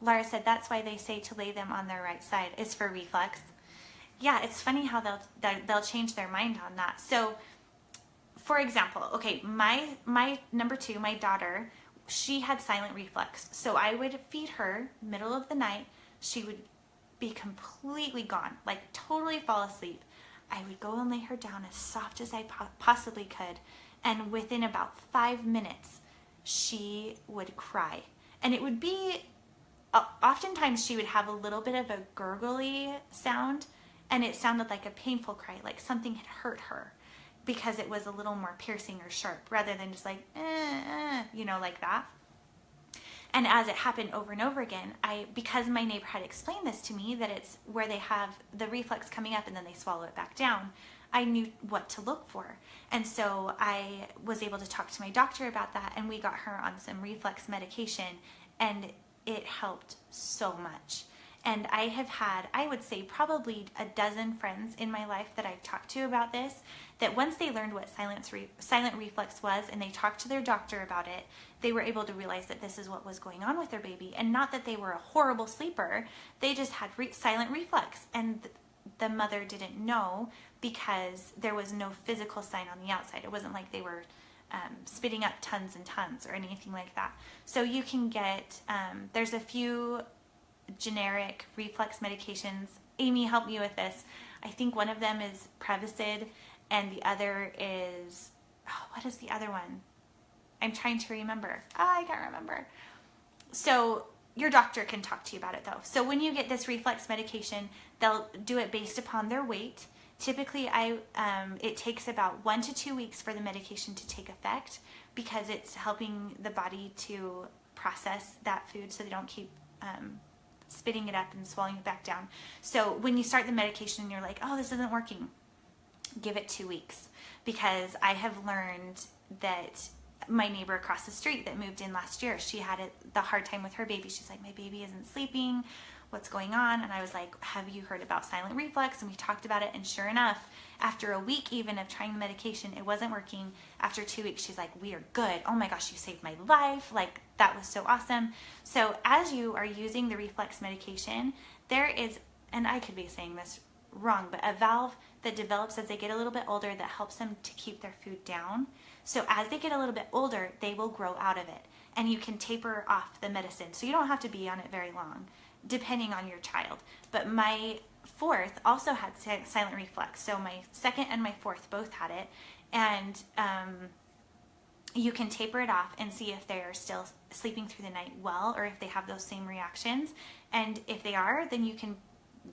Laura said that's why they say to lay them on their right side. It's for reflux. Yeah, it's funny how they'll change their mind on that. So, for example, okay, my number 2, my daughter, she had silent reflux. So I would feed her middle of the night. She would be completely gone, like totally fall asleep. I would go and lay her down as soft as I possibly could, and within about 5 minutes, she would cry. And it would be, oftentimes she would have a little bit of a gurgly sound, and it sounded like a painful cry, like something had hurt her, because it was a little more piercing or sharp, rather than just like, like that. And as it happened over and over again, because my neighbor had explained this to me, that it's where they have the reflux coming up and then they swallow it back down, I knew what to look for. And so I was able to talk to my doctor about that, and we got her on some reflux medication, and it helped so much. And I have had, I would say, probably a dozen friends in my life that I've talked to about this, that once they learned what silent reflux was and they talked to their doctor about it, they were able to realize that this is what was going on with their baby. And not that they were a horrible sleeper, they just had silent reflux. And the mother didn't know because there was no physical sign on the outside. It wasn't like they were spitting up tons and tons or anything like that. So you can get, there's a few generic reflux medications. Amy, help me with this. I think one of them is Prevacid and the other is, oh, what is the other one? I'm trying to remember. I can't remember. So your doctor can talk to you about it though. So when you get this reflux medication, they'll do it based upon their weight. Typically, it takes about 1 to 2 weeks for the medication to take effect because it's helping the body to process that food so they don't keep spitting it up and swallowing it back down. So when you start the medication and you're like, oh, this isn't working, give it 2 weeks, because I have learned that my neighbor across the street that moved in last year, she had the hard time with her baby. She's like, my baby isn't sleeping. What's going on? And I was like, have you heard about silent reflux? And we talked about it. And sure enough, after a week even of trying the medication, it wasn't working. After 2 weeks, she's like, we are good. Oh my gosh, you saved my life. Like, that was so awesome. So as you are using the reflux medication, there is, and I could be saying this wrong, but a valve that develops as they get a little bit older that helps them to keep their food down. So as they get a little bit older, they will grow out of it, and you can taper off the medicine. So you don't have to be on it very long, depending on your child. But my fourth also had silent reflux. So my second and my fourth both had it. And you can taper it off and see if they're still sleeping through the night well, or if they have those same reactions. And if they are, then you can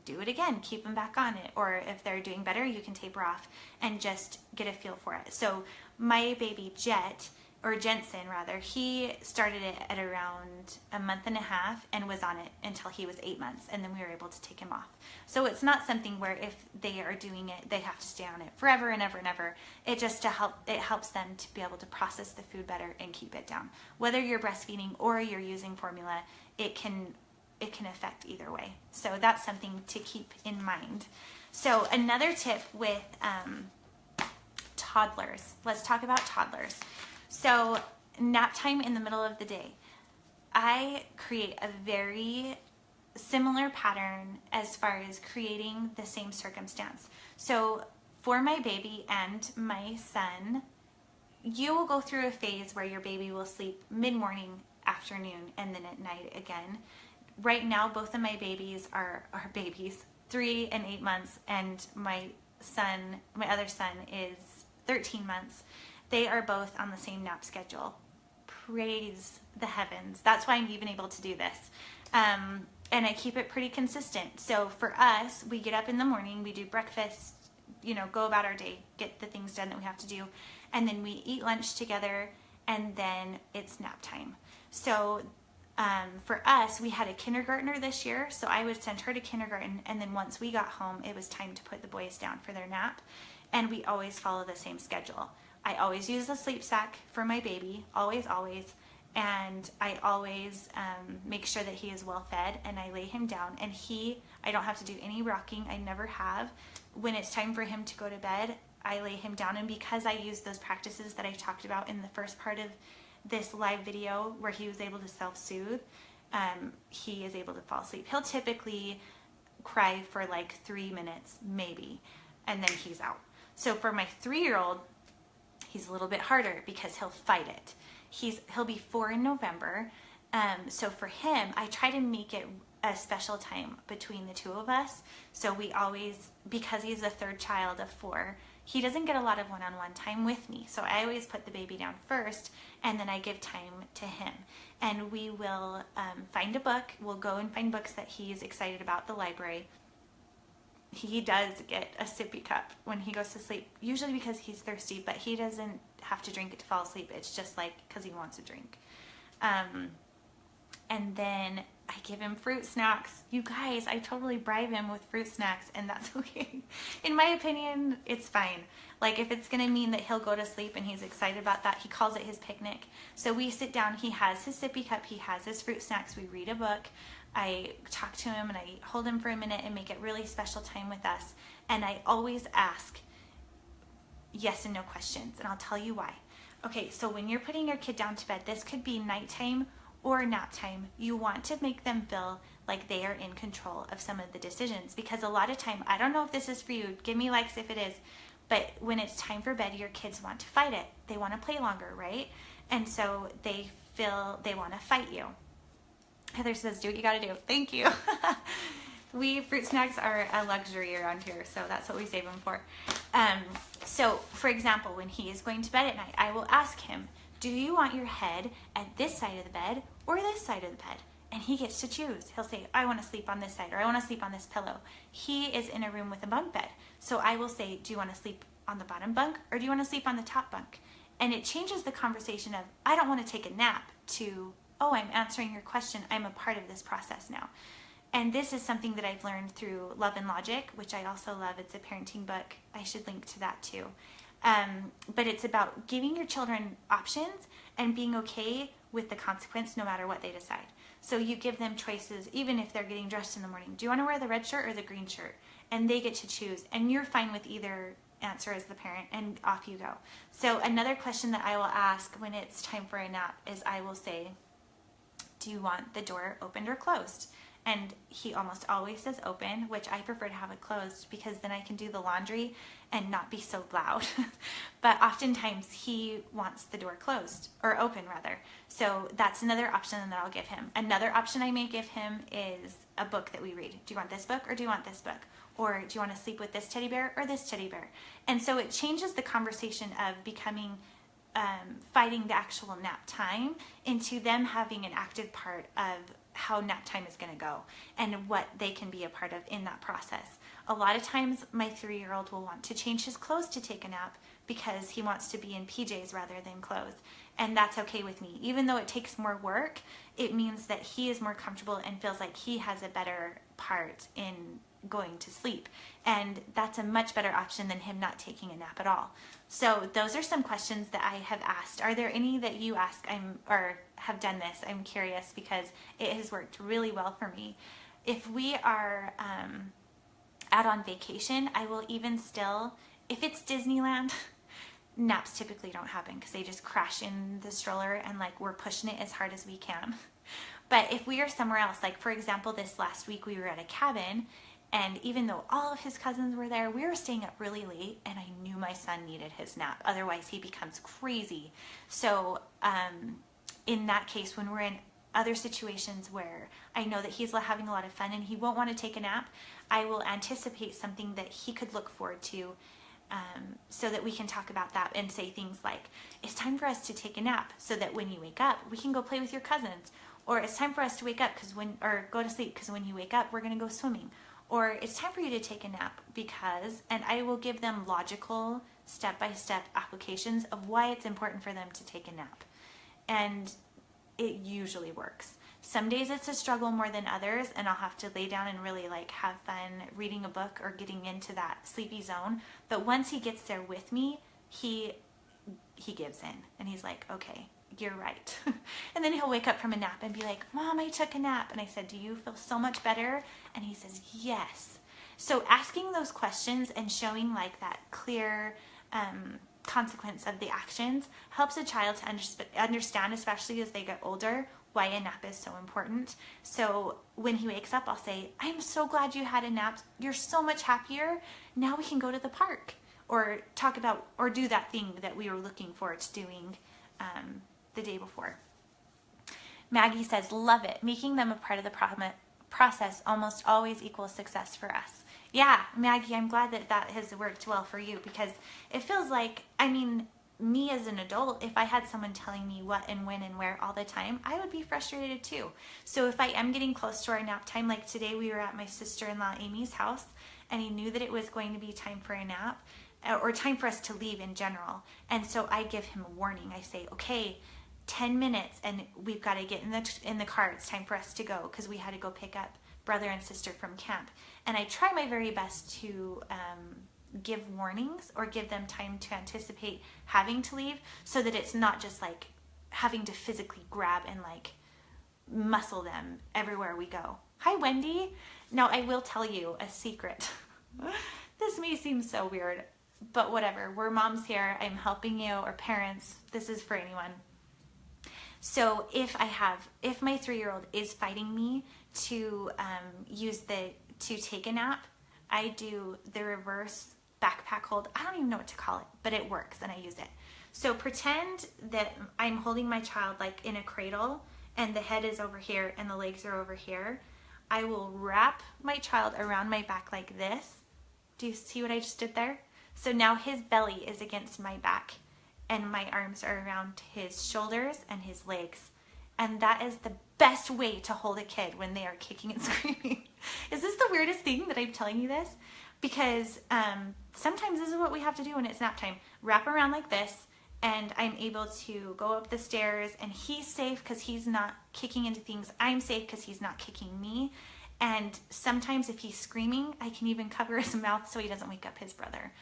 do it again, keep them back on it. Or if they're doing better, you can taper off and just get a feel for it. So my baby Jensen rather, he started it at around a month and a half and was on it until he was 8 months, and then we were able to take him off. So it's not something where if they are doing it, they have to stay on it forever and ever and ever. It just it helps them to be able to process the food better and keep it down. Whether you're breastfeeding or you're using formula, it can affect either way. So that's something to keep in mind. So another tip with toddlers. Let's talk about toddlers. So nap time in the middle of the day. I create a very similar pattern as far as creating the same circumstance. So for my baby and my son, you will go through a phase where your baby will sleep mid-morning, afternoon, and then at night again. Right now, both of my babies are babies, 3 and 8 months, and my other son is 13 months. They are both on the same nap schedule. Praise the heavens. That's why I'm even able to do this. And I keep it pretty consistent. So for us, we get up in the morning, we do breakfast, go about our day, get the things done that we have to do, and then we eat lunch together, and then it's nap time. So for us, we had a kindergartner this year, so I would send her to kindergarten, and then once we got home, it was time to put the boys down for their nap, and we always follow the same schedule. I always use the sleep sack for my baby, always, and I always make sure that he is well fed, and I lay him down, and I don't have to do any rocking. I never have. When it's time for him to go to bed, I lay him down, and because I use those practices that I talked about in the first part of this live video where he was able to self-soothe, he is able to fall asleep. He'll typically cry for like 3 minutes, maybe, and then he's out. So for my 3-year-old, he's a little bit harder because he'll fight it. He'll be 4 in November. So for him, I try to make it a special time between the two of us. So we always, because he's the third child of 4, he doesn't get a lot of one-on-one time with me. So I always put the baby down first, and then I give time to him. And we will find a book. We'll go and find books that he's excited about, the library. He does get a sippy cup when he goes to sleep, usually because he's thirsty, but he doesn't have to drink it to fall asleep. It's just like because he wants a drink. And then I give him fruit snacks. You guys, I totally bribe him with fruit snacks, and that's okay. In my opinion, it's fine. Like, if it's gonna mean that he'll go to sleep and he's excited about that, he calls it his picnic. So we sit down, he has his sippy cup, he has his fruit snacks, we read a book, I talk to him and I hold him for a minute and make it really special time with us. And I always ask yes and no questions, and I'll tell you why. Okay, so when you're putting your kid down to bed, this could be nighttime or nap time, you want to make them feel like they are in control of some of the decisions, because a lot of time, I don't know if this is for you, give me likes if it is, but when it's time for bed, your kids want to fight it. They want to play longer, right? And so they feel they want to fight you. Heather says, do what you got to do. Thank you. Fruit snacks are a luxury around here, so that's what we save them for. So for example, when he is going to bed at night, I will ask him, do you want your head at this side of the bed or this side of the bed? And he gets to choose. He'll say, I want to sleep on this side, or I want to sleep on this pillow. He is in a room with a bunk bed. So I will say, do you want to sleep on the bottom bunk, or do you want to sleep on the top bunk? And it changes the conversation of, I don't want to take a nap, to, oh, I'm answering your question. I'm a part of this process now. And this is something that I've learned through Love and Logic, which I also love. It's a parenting book. I should link to that too. But it's about giving your children options and being okay with the consequence no matter what they decide. So you give them choices, even if they're getting dressed in the morning. Do you want to wear the red shirt or the green shirt? And they get to choose. And you're fine with either answer as the parent, and off you go. So another question that I will ask when it's time for a nap is, I will say, do you want the door opened or closed? And he almost always says open, which I prefer to have it closed because then I can do the laundry and not be so loud. But oftentimes he wants the door closed, or open rather. So that's another option that I'll give him. Another option I may give him is a book that we read. Do you want this book or do you want this book? Or do you want to sleep with this teddy bear or this teddy bear? And so it changes the conversation of becoming fighting the actual nap time into them having an active part of how nap time is going to go and what they can be a part of in that process. A lot of times my 3-year-old will want to change his clothes to take a nap because he wants to be in PJs rather than clothes. And that's okay with me. Even though it takes more work, it means that he is more comfortable and feels like he has a better part in going to sleep. And that's a much better option than him not taking a nap at all. So those are some questions that I have asked. Are there any that you ask or have done this? I'm curious because it has worked really well for me. If we are out on vacation, I will even still, if it's Disneyland, naps typically don't happen because they just crash in the stroller and like we're pushing it as hard as we can. But if we are somewhere else, like for example, this last week we were at a cabin, and even though all of his cousins were there, we were staying up really late and I knew my son needed his nap. Otherwise he becomes crazy. So in that case, when we're in other situations where I know that he's having a lot of fun and he won't want to take a nap, I will anticipate something that he could look forward to, so that we can talk about that and say things like, it's time for us to take a nap so that when you wake up, we can go play with your cousins. Or it's time for us to wake up or go to sleep because when you wake up, we're going to go swimming. Or it's time for you to take a nap because, and I will give them logical step-by-step applications of why it's important for them to take a nap. And it usually works. Some days it's a struggle more than others, and I'll have to lay down and really like have fun reading a book or getting into that sleepy zone. But once he gets there with me, he gives in and he's like, okay, you're right. And then he'll wake up from a nap and be like, Mom, I took a nap. And I said, do you feel so much better? And he says, yes. So asking those questions and showing like that clear consequence of the actions helps a child to understand, especially as they get older, why a nap is so important. So when he wakes up, I'll say, I'm so glad you had a nap. You're so much happier. Now we can go to the park or talk about or do that thing that we were looking forward to doing the day before. Maggie says, love it. Making them a part of the process almost always equals success for us. Yeah, Maggie, I'm glad that that has worked well for you because it feels like, I mean, me as an adult, if I had someone telling me what and when and where all the time, I would be frustrated too. So if I am getting close to our nap time, like today we were at my sister-in-law Amy's house and he knew that it was going to be time for a nap or time for us to leave in general. And so I give him a warning. I say, okay, 10 minutes and we've got to get in the car. It's time for us to go because we had to go pick up brother and sister from camp. And I try my very best to give warnings or give them time to anticipate having to leave so that it's not just like having to physically grab and like muscle them everywhere we go. Hi, Wendy. Now I will tell you a secret. This may seem so weird, but whatever. We're moms here. I'm helping you, or parents. This is for anyone. So if my 3-year-old is fighting me to take a nap, I do the reverse backpack hold. I don't even know what to call it, but it works and I use it. So pretend that I'm holding my child like in a cradle and the head is over here and the legs are over here. I will wrap my child around my back like this. Do you see what I just did there? So now his belly is against my back and my arms are around his shoulders and his legs. And that is the best way to hold a kid when they are kicking and screaming. Is this the weirdest thing that I'm telling you this? Because sometimes this is what we have to do when it's nap time. Wrap around like this, and I'm able to go up the stairs, and he's safe because he's not kicking into things. I'm safe because he's not kicking me. And sometimes if he's screaming, I can even cover his mouth so he doesn't wake up his brother.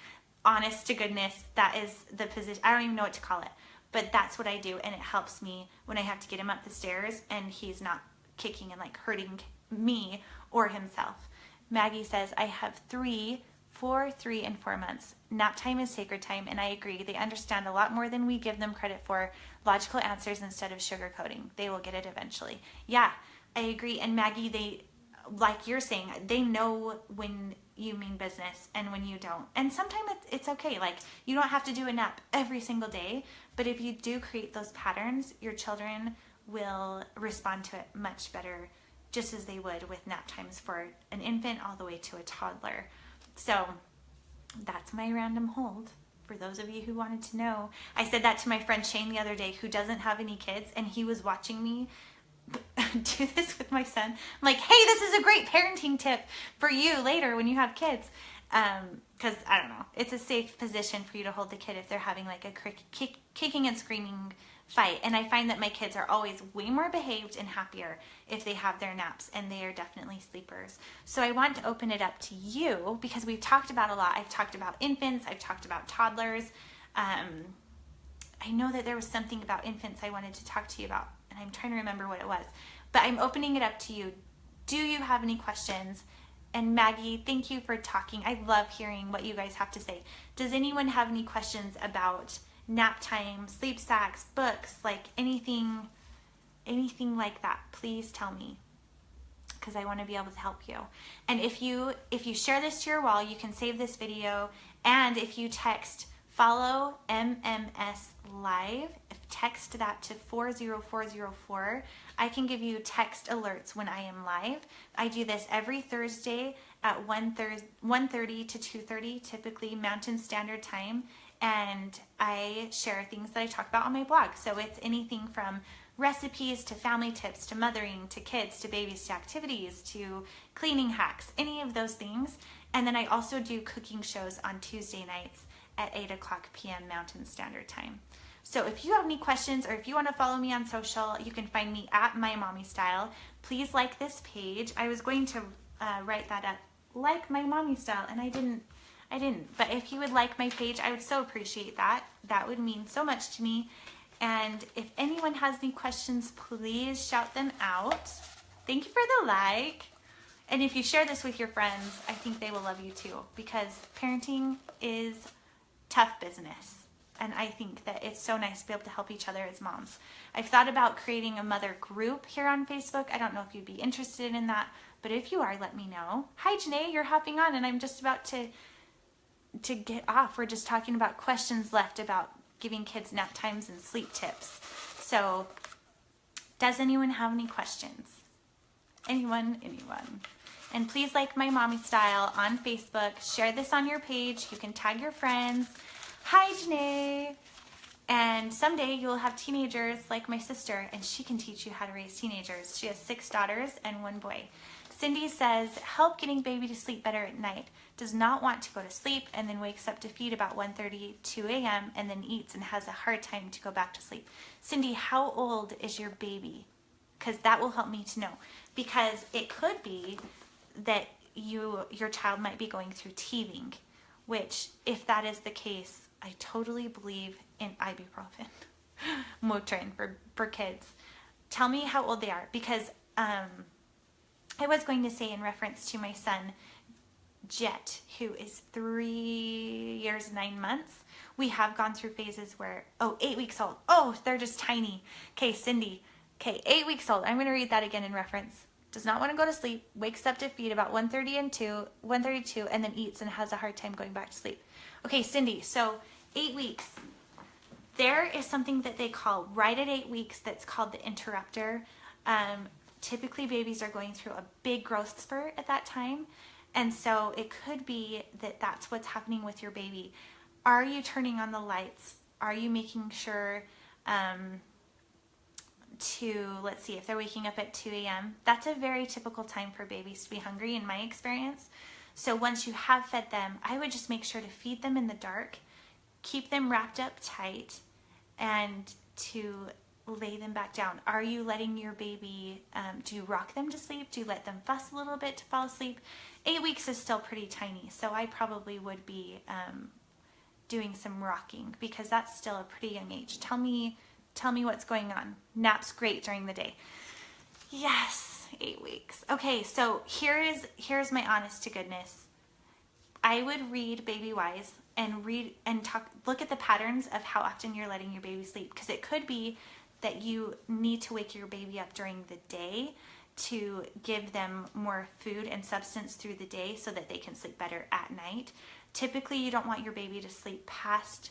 Honest to goodness, that is the position. I don't even know what to call it, but that's what I do, and it helps me when I have to get him up the stairs and he's not kicking and like hurting me or himself. Maggie says, I have 3 and 4 months. Nap time is sacred time, and I agree. They understand a lot more than we give them credit for. Logical answers instead of sugarcoating. They will get it eventually. Yeah, I agree. And Maggie, they, like you're saying, they know when you mean business and when you don't. And sometimes it's okay. Like, you don't have to do a nap every single day, but if you do create those patterns, your children will respond to it much better, just as they would with nap times for an infant all the way to a toddler. So that's my random hold for those of you who wanted to know. I said that to my friend Shane the other day, who doesn't have any kids, and he was watching me do this with my son. I'm like, hey, this is a great parenting tip for you later when you have kids. Because I don't know, it's a safe position for you to hold the kid if they're having like a kicking and screaming fight. And I find that my kids are always way more behaved and happier if they have their naps, and they are definitely sleepers. So I want to open it up to you because we've talked about a lot. I've talked about infants, I've talked about toddlers. I know that there was something about infants I wanted to talk to you about, and I'm trying to remember what it was, but I'm opening it up to you. Do you have any questions? And Maggie, thank you for talking. I love hearing what you guys have to say. Does anyone have any questions about nap time, sleep sacks, books, like anything like that? Please tell me, because I want to be able to help you. And if you share this to your wall, you can save this video, and if you text follow MMSlive, text that to 40404, I can give you text alerts when I am live. I do this every Thursday at 1:30 to 2:30, typically Mountain Standard Time, and I share things that I talk about on my blog. So it's anything from recipes to family tips to mothering to kids to babies to activities to cleaning hacks, any of those things. And then I also do cooking shows on Tuesday nights at 8:00 p.m. Mountain Standard Time. So if you have any questions, or if you want to follow me on social, you can find me at MyMommyStyle. Please like this page. I was going to write that up, like MyMommyStyle, and I didn't. But if you would like my page, I would so appreciate that. That would mean so much to me. And if anyone has any questions, please shout them out. Thank you for the like. And if you share this with your friends, I think they will love you too, because parenting is tough business. And I think that it's so nice to be able to help each other as moms. I've thought about creating a mother group here on Facebook. I don't know if you'd be interested in that, but if you are, let me know. Hi, Janae, you're hopping on, and I'm just about to get off. We're just talking about questions left about giving kids nap times and sleep tips. So, does anyone have any questions? Anyone? And please like MyMommyStyle on Facebook. Share this on your page. You can tag your friends. Hi, Janae. And someday you'll have teenagers like my sister, and she can teach you how to raise teenagers. She has 6 daughters and 1 boy. Cindy says, help getting baby to sleep better at night. Does not want to go to sleep, and then wakes up to feed about 1:30, 2 a.m., and then eats and has a hard time to go back to sleep. Cindy, how old is your baby? Because that will help me to know. Because it could be that your child might be going through teething, which, if that is the case, I totally believe in ibuprofen, Motrin for kids. Tell me how old they are, because I was going to say, in reference to my son, Jet, who is 3 years, 9 months. We have gone through phases where, 8 weeks old. Oh, they're just tiny. Okay, Cindy. Okay, 8 weeks old. I'm going to read that again in reference. Does not want to go to sleep, wakes up to feed about 1:32, and then eats and has a hard time going back to sleep. Okay, Cindy, so 8 weeks. There is something that they call right at 8 weeks that's called the interrupter. Typically, babies are going through a big growth spurt at that time. And so it could be that that's what's happening with your baby. Are you turning on the lights? Are you making sure let's see, if they're waking up at 2 a.m., that's a very typical time for babies to be hungry in my experience. So once you have fed them, I would just make sure to feed them in the dark, keep them wrapped up tight, and to lay them back down. Are you letting your baby, do you rock them to sleep? Do you let them fuss a little bit to fall asleep? 8 weeks is still pretty tiny, so I probably would be doing some rocking because that's still a pretty young age. Tell me what's going on. Nap's great during the day. Yes, 8 weeks. Okay, so here's my honest to goodness. I would read Baby Wise and look at the patterns of how often you're letting your baby sleep, because it could be that you need to wake your baby up during the day to give them more food and substance through the day so that they can sleep better at night. Typically, you don't want your baby to sleep past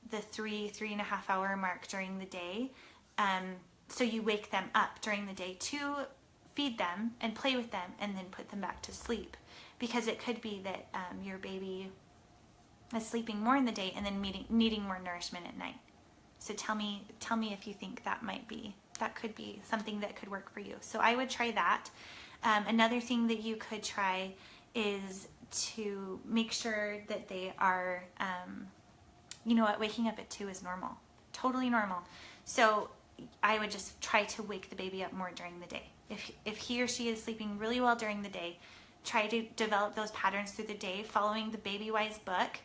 the 3.5 hour mark during the day. So you wake them up during the day to feed them and play with them and then put them back to sleep, because it could be that your baby is sleeping more in the day and then needing more nourishment at night. So tell me if you think that could be something that could work for you. So I would try that. Another thing that you could try is to make sure that they are, you know what, waking up at 2 is normal, totally normal. So I would just try to wake the baby up more during the day. If he or she is sleeping really well during the day, try to develop those patterns through the day following the Baby Wise book.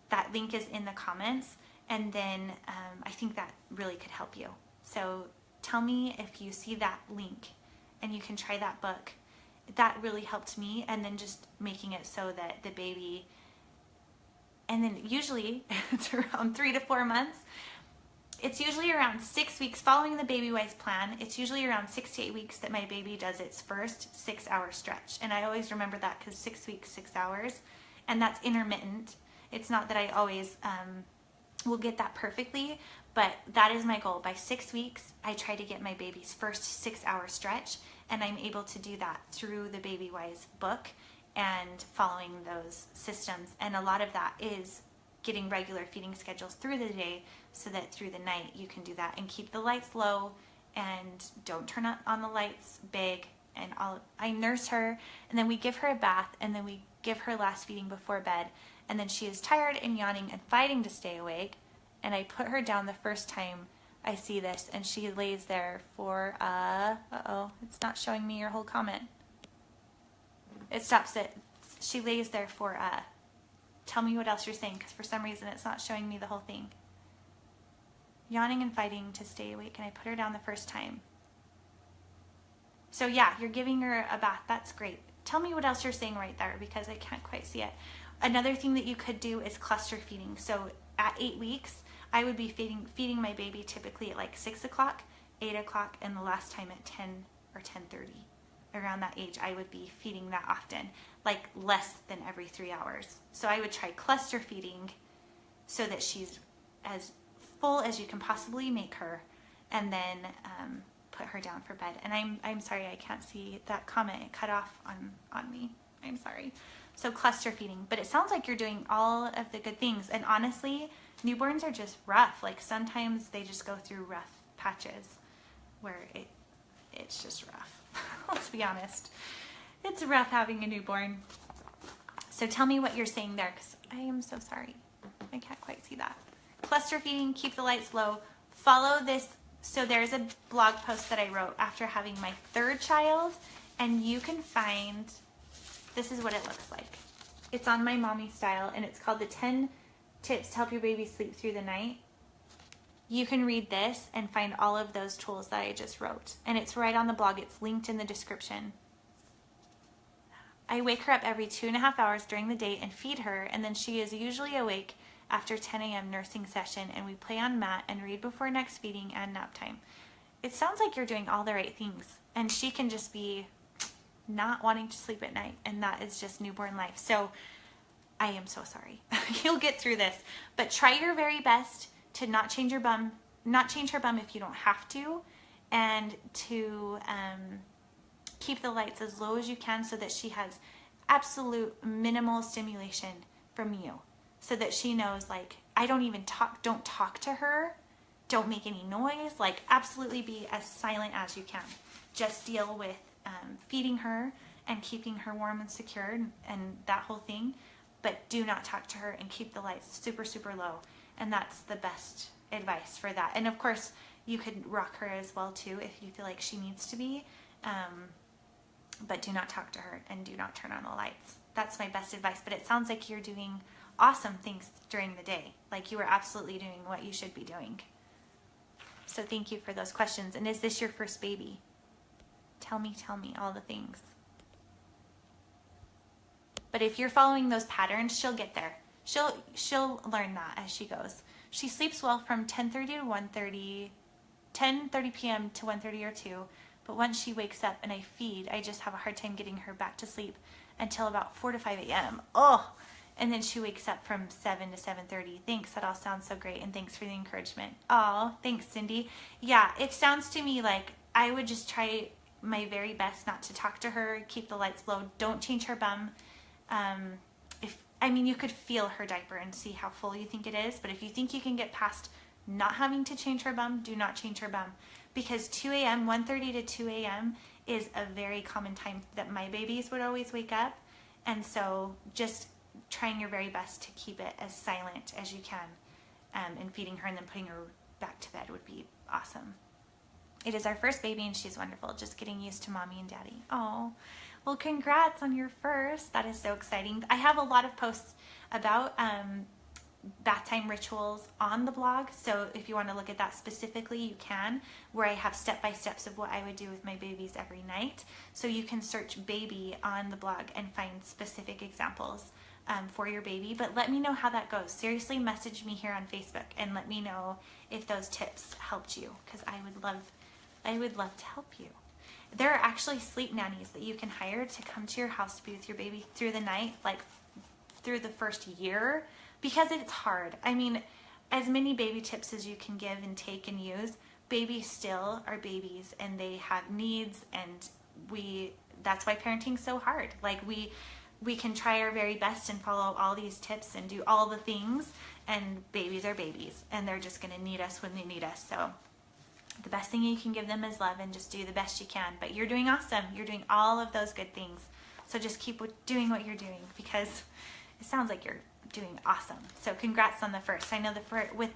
That link is in the comments. And then I think that really could help you. So tell me if you see that link and you can try that book. That really helped me. And then just making it so that the baby, and then usually it's around 3 to 4 months. It's usually around 6 weeks following the Baby Wise plan. It's usually around 6 to 8 weeks that my baby does its first 6-hour stretch. And I always remember that because 6 weeks, 6 hours. And that's intermittent. It's not that I always will get that perfectly, but that is my goal. By 6 weeks, I try to get my baby's first 6-hour stretch, and I'm able to do that through the Baby Wise book and following those systems. And a lot of that is getting regular feeding schedules through the day so that through the night you can do that and keep the lights low and don't turn on the lights big. And I nurse her, and then we give her a bath, and then we give her last feeding before bed. And then she is tired and yawning and fighting to stay awake. And I put her down the first time I see this, and she lays there for, it's not showing me your whole comment. It stops it. She lays there for, tell me what else you're saying, because for some reason it's not showing me the whole thing. Yawning and fighting to stay awake, and I put her down the first time. So yeah, you're giving her a bath. That's great. Tell me what else you're saying right there, because I can't quite see it. Another thing that you could do is cluster feeding. So at 8 weeks, I would be feeding my baby typically at like 6 o'clock, 8 o'clock, and the last time at 10 or 10:30. Around that age, I would be feeding that often, like less than every 3 hours. So I would try cluster feeding so that she's as full as you can possibly make her, and then put her down for bed. And I'm sorry, I can't see that comment. It cut off on me. I'm sorry. So cluster feeding, but it sounds like you're doing all of the good things. And honestly, newborns are just rough. Like sometimes they just go through rough patches where it's just rough. Let's be honest. It's rough having a newborn. So tell me what you're saying there, because I am so sorry. I can't quite see that. Cluster feeding, keep the lights low. Follow this. So there's a blog post that I wrote after having my 3rd child, and you can find, this is what it looks like. It's on MyMommyStyle, and it's called the 10 Tips to Help Your Baby Sleep Through the Night. You can read this and find all of those tools that I just wrote. And it's right on the blog. It's linked in the description. I wake her up every 2.5 hours during the day and feed her, and then she is usually awake after 10 a.m. nursing session, and we play on mat and read before next feeding and nap time. It sounds like you're doing all the right things, and she can just be not wanting to sleep at night, and that is just newborn life. So I am so sorry. You'll get through this, but try your very best to not change her bum if you don't have to, and to keep the lights as low as you can so that she has absolute minimal stimulation from you, so that she knows, like, don't talk to her, don't make any noise, like absolutely be as silent as you can. Just deal with feeding her and keeping her warm and secure and that whole thing, but do not talk to her and keep the lights super, super low. And that's the best advice for that. And of course, you could rock her as well too if you feel like she needs to be, but do not talk to her and do not turn on the lights. That's my best advice. But it sounds like you're doing awesome things during the day. Like you are absolutely doing what you should be doing. So thank you for those questions. And is this your first baby? Tell me all the things. But if you're following those patterns, she'll get there. She'll learn that as she goes. She sleeps well from 10:30 to 1:30, 10:30 p.m. to 1:30 or 2. But once she wakes up and I feed, I just have a hard time getting her back to sleep until about 4 to 5 a.m. Oh, and then she wakes up from 7 to 7:30. Thanks, that all sounds so great, and thanks for the encouragement. Oh, thanks, Cindy. Yeah, it sounds to me like I would just try my very best not to talk to her, keep the lights low, don't change her bum. You could feel her diaper and see how full you think it is, but if you think you can get past not having to change her bum, do not change her bum, because 2 a.m., 1:30 to 2 a.m. is a very common time that my babies would always wake up, and so just trying your very best to keep it as silent as you can, and feeding her and then putting her back to bed would be awesome. It is our first baby and she's wonderful, just getting used to mommy and daddy. Oh, well, congrats on your first. That is so exciting. I have a lot of posts about bath time rituals on the blog, so if you want to look at that specifically, you can, where I have step-by-steps of what I would do with my babies every night. So you can search baby on the blog and find specific examples for your baby. But let me know how that goes. Seriously, message me here on Facebook and let me know if those tips helped you, because I would love to help you. There are actually sleep nannies that you can hire to come to your house to be with your baby through the night, like through the first year, because it's hard. I mean, as many baby tips as you can give and take and use, babies still are babies and they have needs, and that's why parenting's so hard. Like we can try our very best and follow all these tips and do all the things, and babies are babies and they're just going to need us when they need us. So the best thing you can give them is love and just do the best you can. But you're doing awesome. You're doing all of those good things. So just keep doing what you're doing, because it sounds like you're doing awesome. So congrats on the first. I know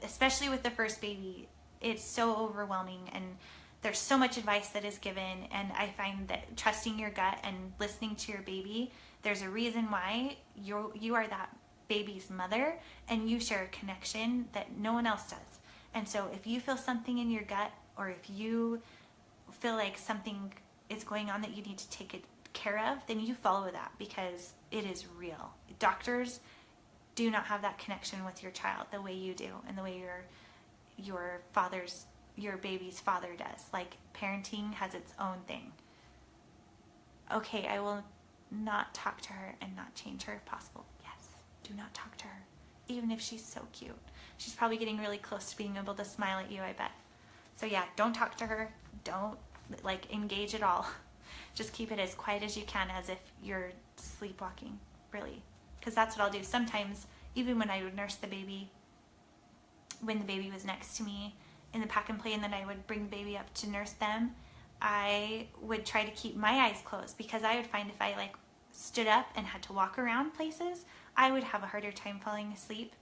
especially with the first baby, it's so overwhelming and there's so much advice that is given, and I find that trusting your gut and listening to your baby, there's a reason why you are that baby's mother and you share a connection that no one else does. And so if you feel something in your gut, or if you feel like something is going on that you need to take care of, then you follow that, because it is real. Doctors do not have that connection with your child the way you do, and the way your baby's father does. Like, parenting has its own thing. Okay, I will not talk to her and not change her if possible. Yes, do not talk to her, even if she's so cute. She's probably getting really close to being able to smile at you, I bet. So yeah, don't talk to her. Don't engage at all. Just keep it as quiet as you can, as if you're sleepwalking, really. Because that's what I'll do. Sometimes, even when I would nurse the baby, when the baby was next to me in the pack and play, and then I would bring the baby up to nurse them, I would try to keep my eyes closed, because I would find if I stood up and had to walk around places, I would have a harder time falling asleep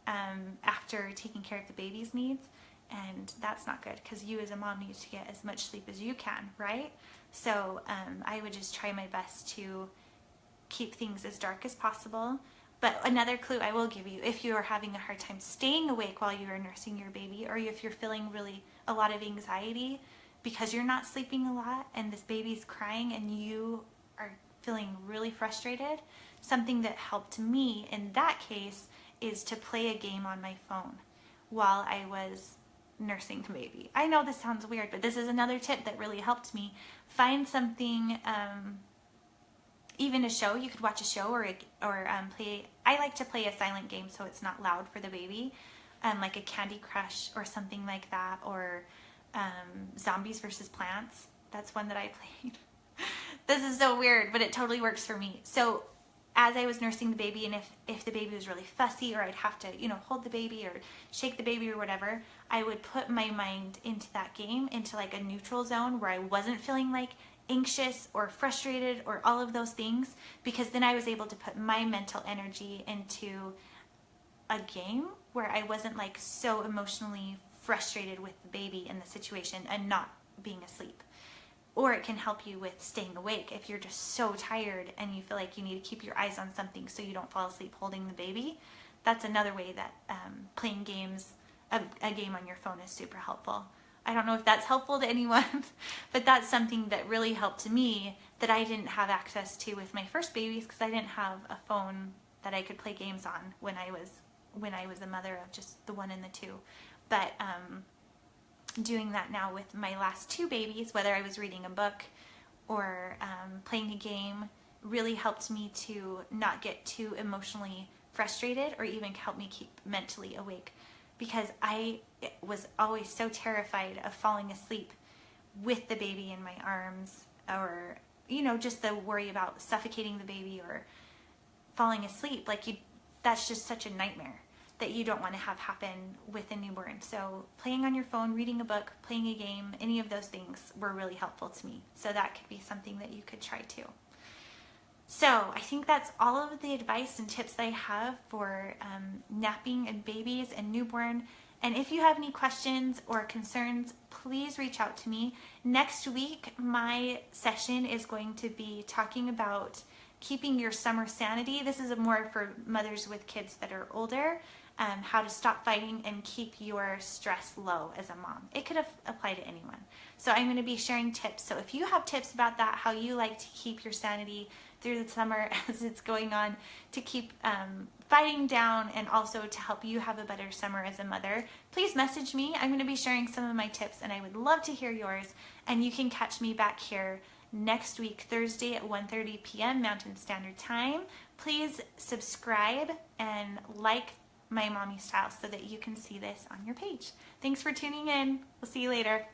after taking care of the baby's needs. And that's not good, because you as a mom need to get as much sleep as you can, right? So I would just try my best to keep things as dark as possible. But another clue I will give you, if you are having a hard time staying awake while you are nursing your baby, or if you're feeling really a lot of anxiety because you're not sleeping a lot and this baby's crying and you are feeling really frustrated, something that helped me in that case is to play a game on my phone while I was nursing the baby. I know this sounds weird, but this is another tip that really helped me. Find something, even a show. You could watch a show or play. I like to play a silent game so it's not loud for the baby, like a Candy Crush or something like that, or Zombies versus Plants. That's one that I played. This is so weird, but it totally works for me. So as I was nursing the baby, and if the baby was really fussy, or I'd have to, hold the baby or shake the baby or whatever, I would put my mind into that game, into like a neutral zone where I wasn't feeling like anxious or frustrated or all of those things, because then I was able to put my mental energy into a game where I wasn't like so emotionally frustrated with the baby and the situation and not being asleep. Or it can help you with staying awake if you're just so tired and you feel like you need to keep your eyes on something so you don't fall asleep holding the baby. That's another way that playing games, a game on your phone is super helpful. I don't know if that's helpful to anyone, but that's something that really helped me that I didn't have access to with my first babies, because I didn't have a phone that I could play games on when I was a mother of just the one and the two. But doing that now with my last two babies, whether I was reading a book or playing a game, really helped me to not get too emotionally frustrated, or even help me keep mentally awake, because I was always so terrified of falling asleep with the baby in my arms, or just the worry about suffocating the baby or falling asleep. That's just such a nightmare that you don't want to have happen with a newborn. So playing on your phone, reading a book, playing a game, any of those things were really helpful to me. So that could be something that you could try too. So I think that's all of the advice and tips that I have for napping and babies and newborn. And if you have any questions or concerns, please reach out to me. Next week, my session is going to be talking about keeping your summer sanity. This is more for mothers with kids that are older. How to stop fighting and keep your stress low as a mom. It could apply to anyone. So I'm going to be sharing tips. So if you have tips about that, how you like to keep your sanity through the summer as it's going on, to keep fighting down and also to help you have a better summer as a mother, please message me. I'm going to be sharing some of my tips and I would love to hear yours. And you can catch me back here next week, Thursday at 1:30 p.m. Mountain Standard Time. Please subscribe and like My Mommy Style so that you can see this on your page. Thanks for tuning in. We'll see you later.